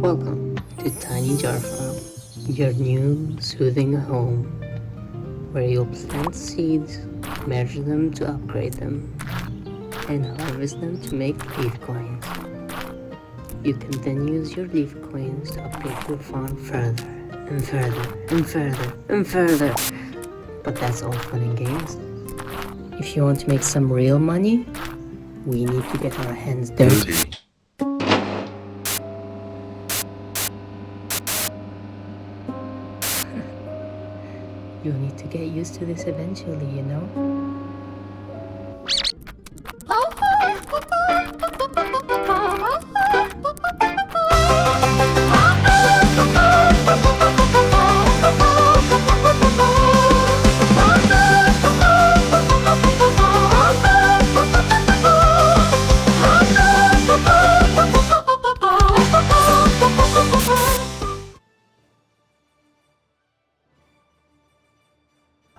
Welcome to Tiny Jar Farm, your new soothing home, where you'll plant seeds, measure them to upgrade them, and harvest them to make leaf coins. You can then use your leaf coins to upgrade your farm further, and further, and further, and further. But that's all fun and games. If you want to make some real money, we need to get our hands dirty. You'll need to get used to this eventually, you know?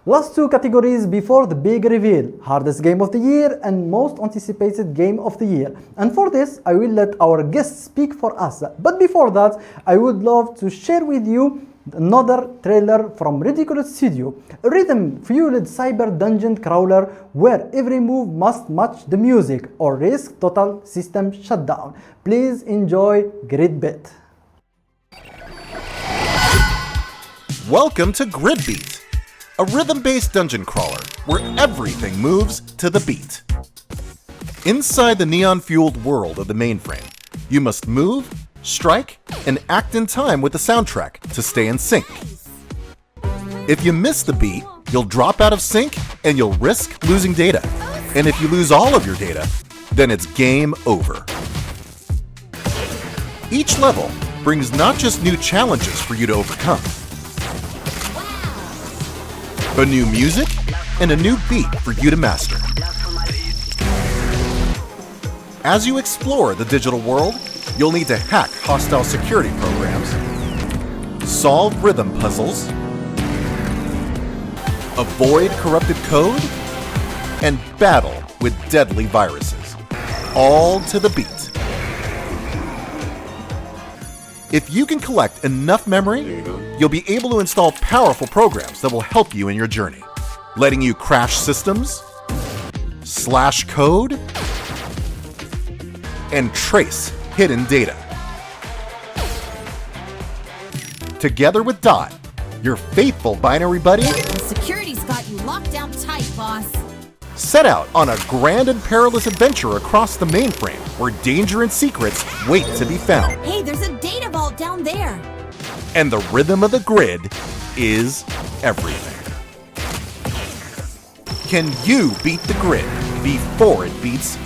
Last two categories before the big reveal: hardest game of the year and most anticipated game of the year. And for this, I will let our guests speak for us. But before that, I would love to share with you another trailer from Ridiculous Studio, a rhythm-fueled cyber dungeon crawler where every move must match the music or risk total system shutdown. Please enjoy Gridbeat. Welcome to Gridbeat, a rhythm-based dungeon crawler where everything moves to the beat. Inside the neon-fueled world of the mainframe, you must move, strike, and act in time with the soundtrack to stay in sync. If you miss the beat, you'll drop out of sync and you'll risk losing data. And if you lose all of your data, then it's game over. Each level brings not just new challenges for you to overcome, but new music and a new beat for you to master. As you explore the digital world, you'll need to hack hostile security programs, solve rhythm puzzles, avoid corrupted code, and battle with deadly viruses, all to the beat. If you can collect enough memory, you'll be able to install powerful programs that will help you in your journey, letting you crash systems, slash code, and trace hidden data. Together with Dot, your faithful binary buddy, The security's got you locked down tight, boss. set out on a grand and perilous adventure across the mainframe where danger and secrets wait to be found. Hey, there's a data vault down there. And the rhythm of the grid is everything. Can you beat the grid before it beats you?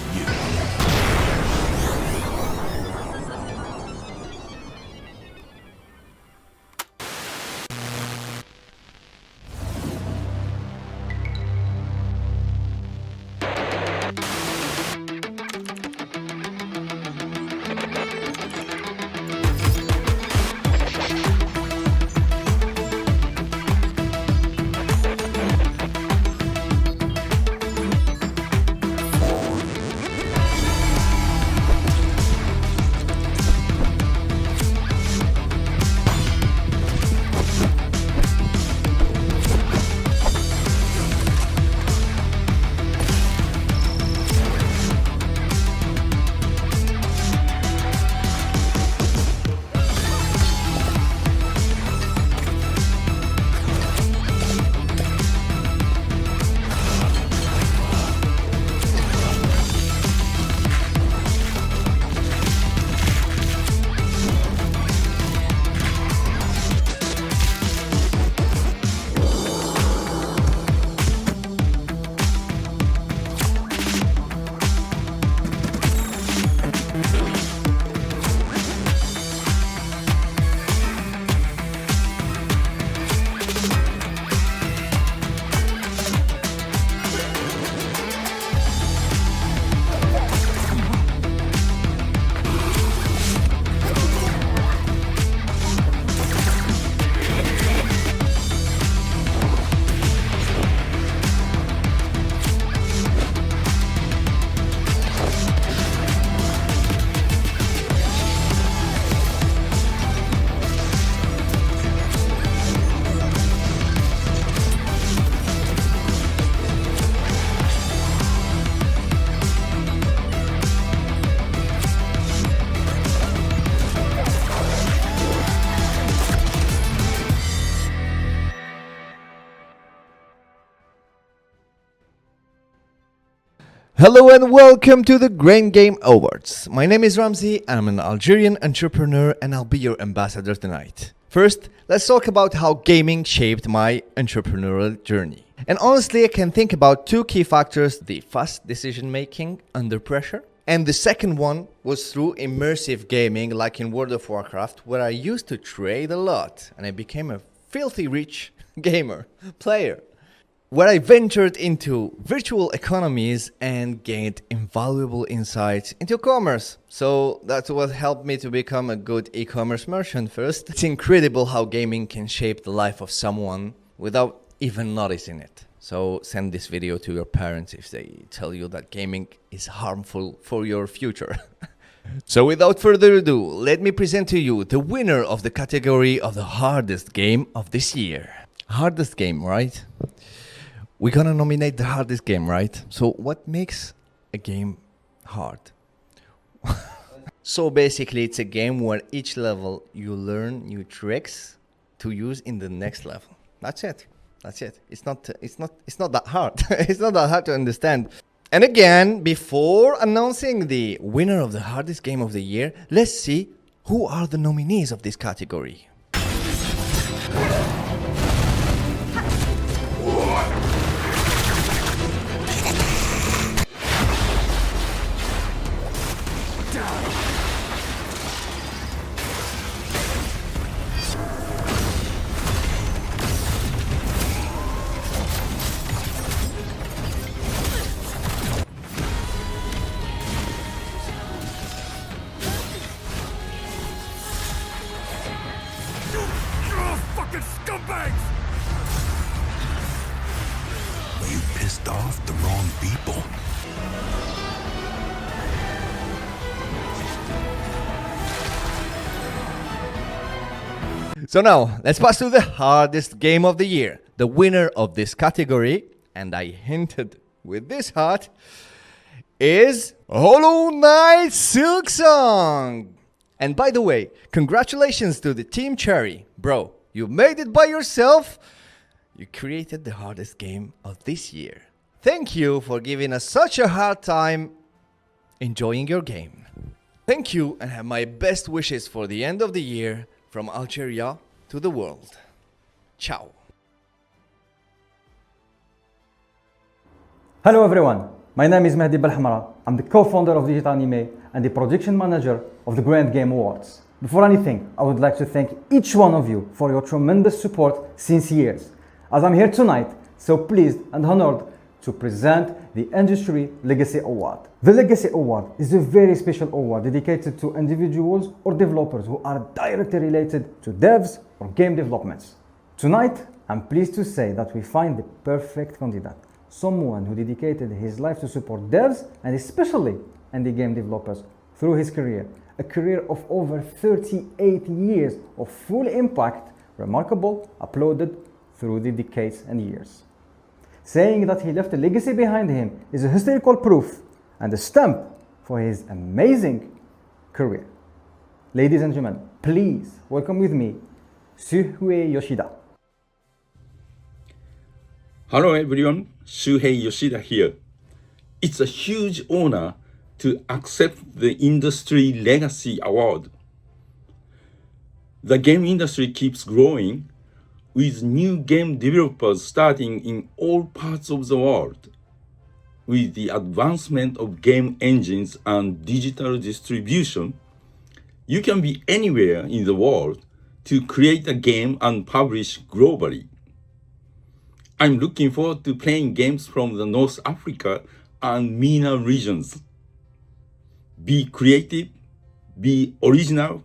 Hello and welcome to the Grand Game Awards. My name is Ramzi, I'm an Algerian entrepreneur and I'll be your ambassador tonight. First, let's talk about how gaming shaped my entrepreneurial journey. And honestly, I can think about two key factors: the fast decision making under pressure, and the second one was through immersive gaming like in World of Warcraft, where I used to trade a lot and I became a filthy rich gamer, player, where I ventured into virtual economies and gained invaluable insights into commerce. So that's what helped me to become a good e-commerce merchant first. It's incredible how gaming can shape the life of someone without even noticing it. So send this video to your parents if they tell you that gaming is harmful for your future. So without further ado, let me present to you the winner of the category of the hardest game of this year. Hardest game, right? We're gonna nominate the hardest game, right? So what makes a game hard? So basically it's a game where each level you learn new tricks to use in the next level. That's it. That's it. It's not that hard. It's not that hard to understand. And again, before announcing the winner of the hardest game of the year, let's see who are the nominees of this category. Off the wrong people. So now, let's pass to the hardest game of the year. The winner of this category, and I hinted with this hat, is Hollow Knight Silksong. And by the way, congratulations to the Team Cherry. Bro, you made it by yourself. You created the hardest game of this year. Thank you for giving us such a hard time enjoying your game. Thank you and have my best wishes for the end of the year from Algeria to the world. Ciao. Hello everyone, my name is Mehdi Belhamra. I'm the co-founder of Digital Anime and the production manager of the Grand Game Awards. Before anything, I would like to thank each one of you for your tremendous support since years. As I'm here tonight, so pleased and honored to present the Industry Legacy Award. The Legacy Award is a very special award dedicated to individuals or developers who are directly related to devs or game developments. Tonight, I'm pleased to say that we find the perfect candidate, someone who dedicated his life to support devs and especially indie game developers through his career. A career of over 38 years of full impact, remarkable, uploaded through the decades and years. Saying that he left a legacy behind him is a historical proof and a stamp for his amazing career. Ladies and gentlemen, please welcome with me Shuhei Yoshida. Hello everyone, Shuhei Yoshida here. It's a huge honor to accept the Industry Legacy Award. The game industry keeps growing, with new game developers starting in all parts of the world. With the advancement of game engines and digital distribution, you can be anywhere in the world to create a game and publish globally. I'm looking forward to playing games from the North Africa and MENA regions. Be creative, be original,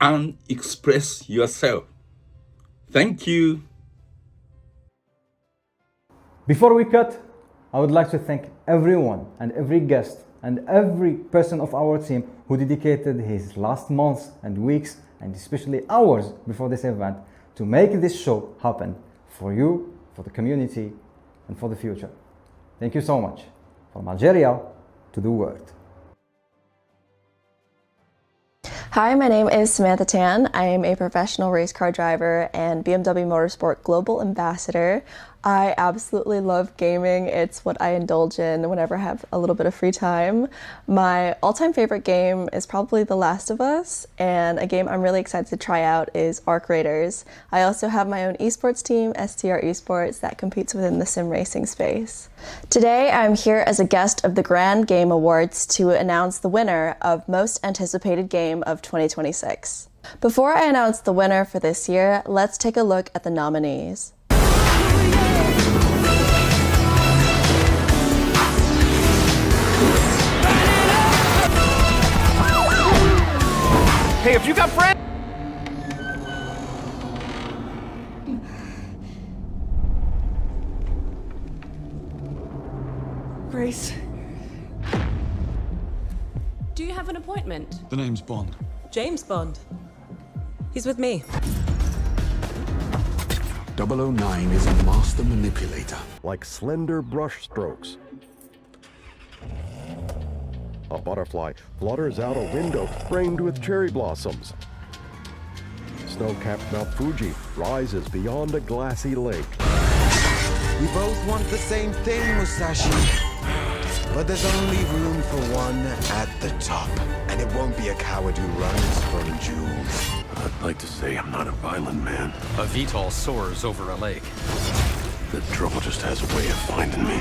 and express yourself. Thank you. Before we cut, I would like to thank everyone and every guest and every person of our team who dedicated his last months and weeks and especially hours before this event to make this show happen for you, for the community, and for the future. Thank you so much. From Algeria to the world. Hi, my name is Samantha Tan. I am a professional race car driver and BMW Motorsport Global Ambassador. I absolutely love gaming. It's what I indulge in whenever I have a little bit of free time. My all-time favorite game is probably The Last of Us, and a game I'm really excited to try out is Arc Raiders. I also have my own esports team, STR Esports, that competes within the sim racing space. Today, I'm here as a guest of the Grand Game Awards to announce the winner of Most Anticipated Game of 2026. Before I announce the winner for this year, let's take a look at the nominees. Hey, if you got friends... Grace. Do you have an appointment? The name's Bond. James Bond. He's with me. 009 is a master manipulator. Like slender brush strokes. A butterfly flutters out a window framed with cherry blossoms. Snow-capped Mount Fuji rises beyond a glassy lake. We both want the same thing, Musashi. But there's only room for one at the top. And it won't be a coward who runs from jewels. I'd like to say I'm not a violent man. A VTOL soars over a lake. The trouble just has a way of finding me.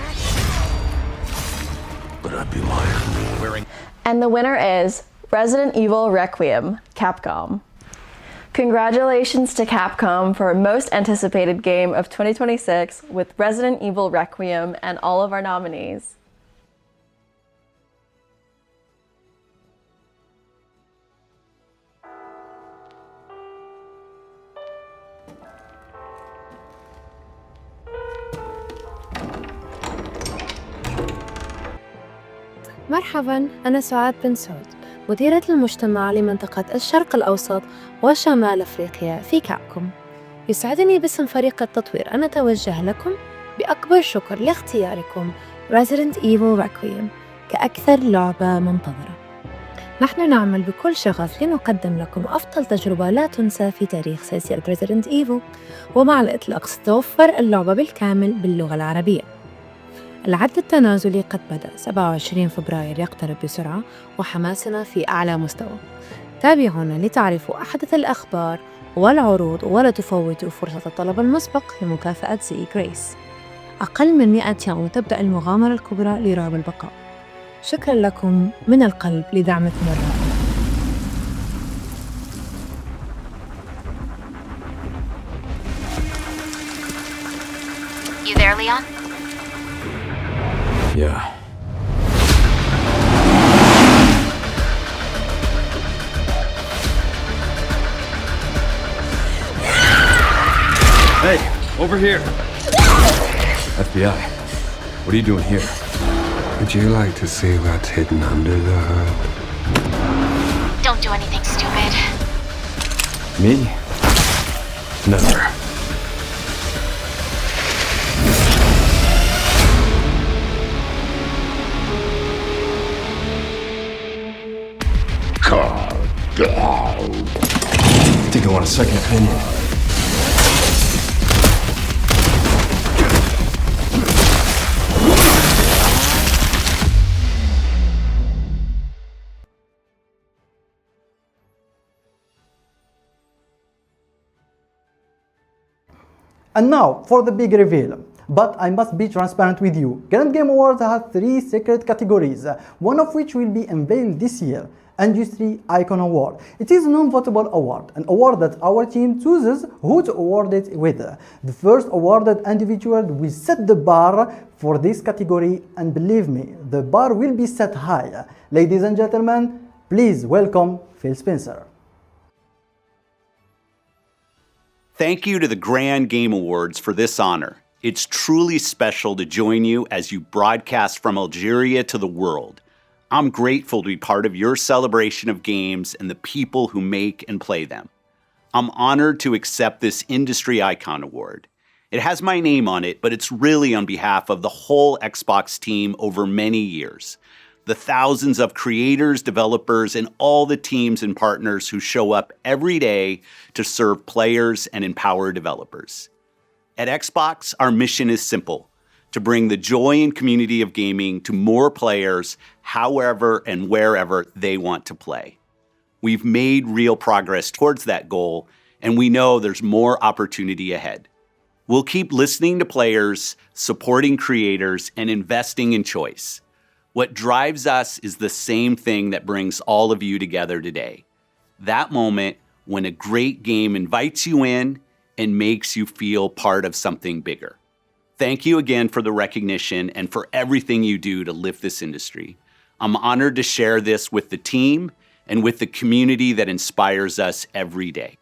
But I'd be lying. And the winner is Resident Evil Requiem, Capcom. Congratulations to Capcom for Most Anticipated Game of 2026 with Resident Evil Requiem and all of our nominees. مرحباً، أنا سعاد بن سعود، مديرة المجتمع لمنطقة الشرق الأوسط وشمال أفريقيا في كابكوم. يسعدني باسم فريق التطوير أن أتوجه لكم بأكبر شكر لاختياركم Resident Evil Requiem كأكثر لعبة منتظرة. نحن نعمل بكل شغف لنقدم لكم أفضل تجربة لا تنسى في تاريخ سلسلة Resident Evil، ومع الإطلاق ستتوفر اللعبة بالكامل باللغة العربية. العد التنازلي قد بدأ، 27 فبراير يقترب بسرعة وحماسنا في أعلى مستوى. تابعونا لتعرفوا أحدث الأخبار والعروض ولا تفوتوا فرصة الطلب المسبق لمكافأة زي جريس. أقل من 100 يوم تبدأ المغامرة الكبرى لرعب البقاء. شكرا لكم من القلب لدعمكم الرائع. You there, Leon? Yeah. Hey, over here. FBI, what are you doing here? Would you like to see what's hidden under the hood? Don't do anything stupid. Me? Never. I think I want a second opinion. And now for the big reveal. But I must be transparent with you. Grand Game Awards has 3 secret categories, one of which will be unveiled this year. Industry Icon Award. It is a non-votable award, an award that our team chooses who to award it with. The first awarded individual will set the bar for this category, and believe me, the bar will be set high. Ladies and gentlemen, please welcome Phil Spencer. Thank you to the Grand Game Awards for this honor. It's truly special to join you as you broadcast from Algeria to the world. I'm grateful to be part of your celebration of games and the people who make and play them. I'm honored to accept this Industry Icon Award. It has my name on it, but it's really on behalf of the whole Xbox team over many years. The thousands of creators, developers, and all the teams and partners who show up every day to serve players and empower developers. At Xbox, our mission is simple: to bring the joy and community of gaming to more players, however and wherever they want to play. We've made real progress towards that goal, and we know there's more opportunity ahead. We'll keep listening to players, supporting creators, and investing in choice. What drives us is the same thing that brings all of you together today. That moment when a great game invites you in and makes you feel part of something bigger. Thank you again for the recognition and for everything you do to lift this industry. I'm honored to share this with the team and with the community that inspires us every day.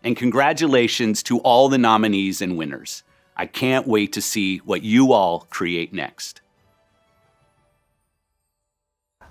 And congratulations to all the nominees and winners. I can't wait to see what you all create next.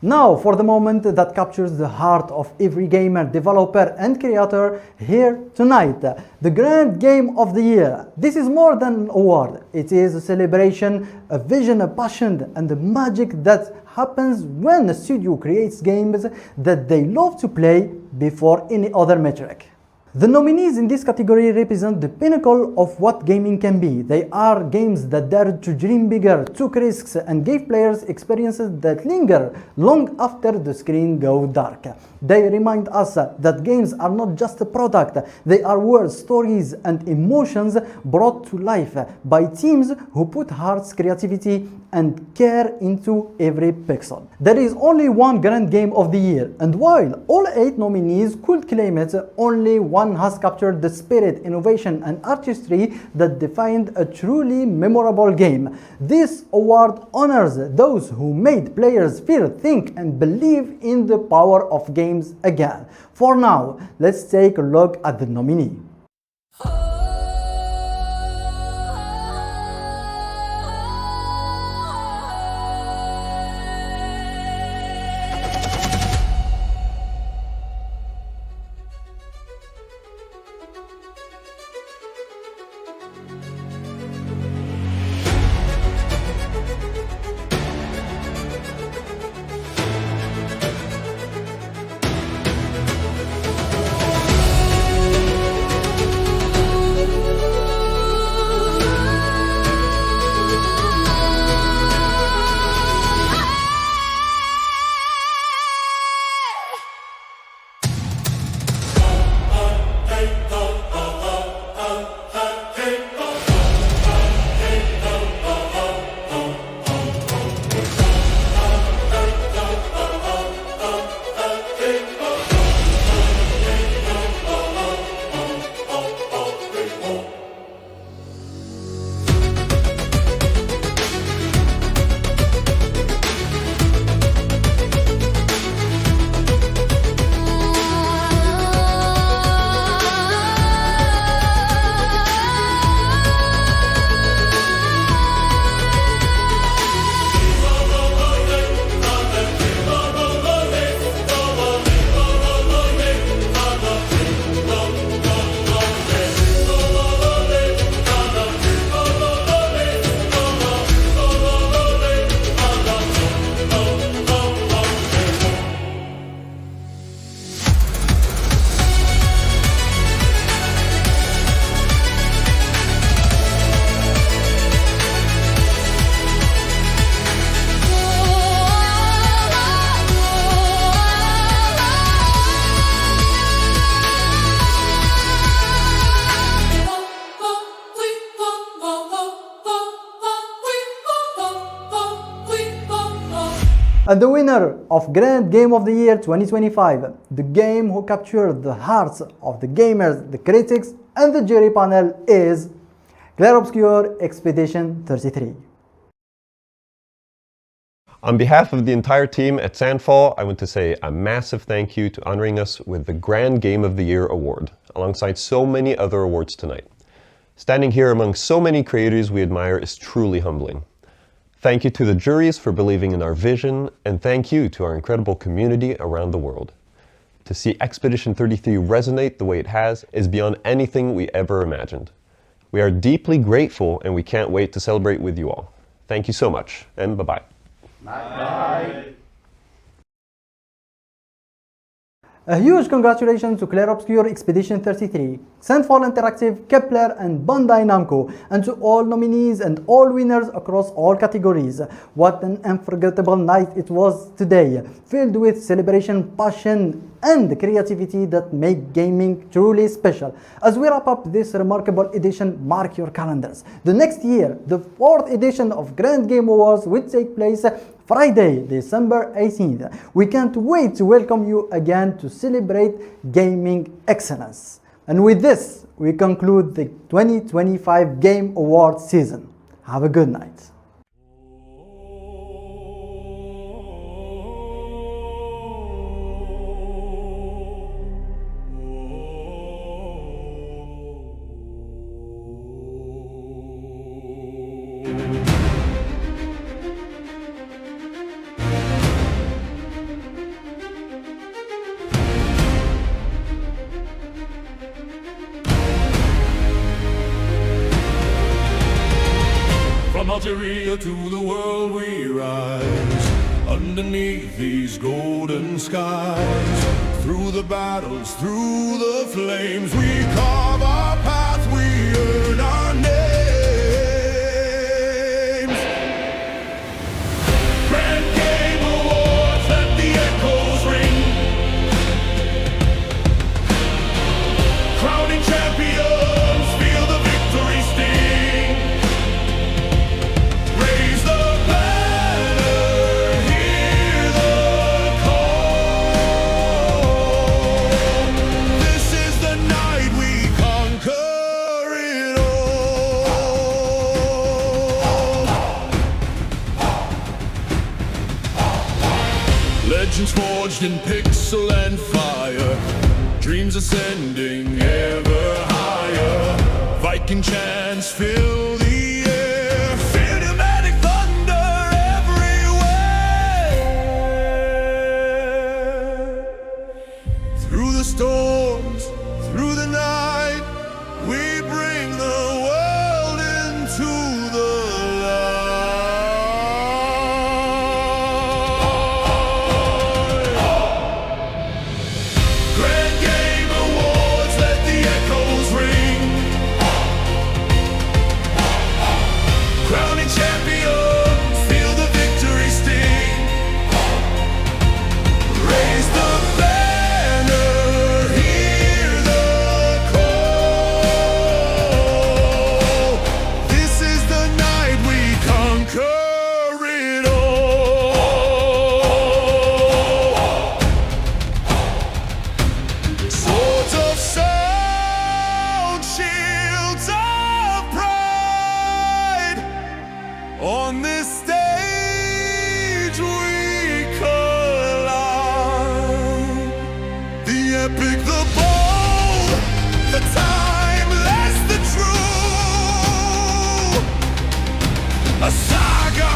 Now for the moment that captures the heart of every gamer, developer and creator here tonight. The Grand Game of the Year. This is more than an award. It is a celebration, a vision, a passion and the magic that happens when a studio creates games that they love to play before any other metric. The nominees in this category represent the pinnacle of what gaming can be. They are games that dared to dream bigger, took risks, and gave players experiences that linger long after the screen goes dark. They remind us that games are not just a product, they are words, stories, and emotions brought to life by teams who put hearts, creativity, and care into every pixel. There is only one Grand Game of the Year, and while all 8 nominees could claim it, only one has captured the spirit, innovation, and artistry that defined a truly memorable game. This award honors those who made players feel, think, and believe in the power of games again. For now, let's take a look at the nominee. And the winner of Grand Game of the Year 2025, the game who captured the hearts of the gamers, the critics, and the jury panel is Clair Obscur Expedition 33. On behalf of the entire team at Sandfall, I want to say a massive thank you to honoring us with the Grand Game of the Year award, alongside so many other awards tonight. Standing here among so many creators we admire is truly humbling. Thank you to the juries for believing in our vision, and thank you to our incredible community around the world. To see Expedition 33 resonate the way it has is beyond anything we ever imagined. We are deeply grateful, and we can't wait to celebrate with you all. Thank you so much, and bye-bye. Bye. A huge congratulations to Claire Obscure, Expedition 33, Sandfall Interactive, Kepler and Bandai Namco, and to all nominees and all winners across all categories. What an unforgettable night it was today, filled with celebration, passion and creativity that make gaming truly special. As we wrap up this remarkable edition, mark your calendars. The next year, the 4th edition of Grand Game Awards will take place Friday, December 18th. We can't wait to welcome you again to celebrate gaming excellence. And with this, we conclude the 2025 Game Awards season. Have a good night. From Algeria to the world we rise, underneath these golden skies. Through the battles, through the flames, we carve our path, we earn our names. Grand Game Awards, let the echoes ring. Crowning champions, feel the victory sting. Raise the banner, hear the call. This is the night we conquer it all. Legends forged in pixel and fire, dreams ascending ever higher. Viking chants fill the air, feel pneumatic thunder everywhere. Through the storms, through the night, we bring the world into the light. Grand Game Awards, let the echoes ring. Crowning champions, feel the victory sting. Raise the banner, hear the call. This is the night we conquer it all. Swords of sound, shields of pride. On this stage we collide. The epic, the bold, the timeless, the true. A saga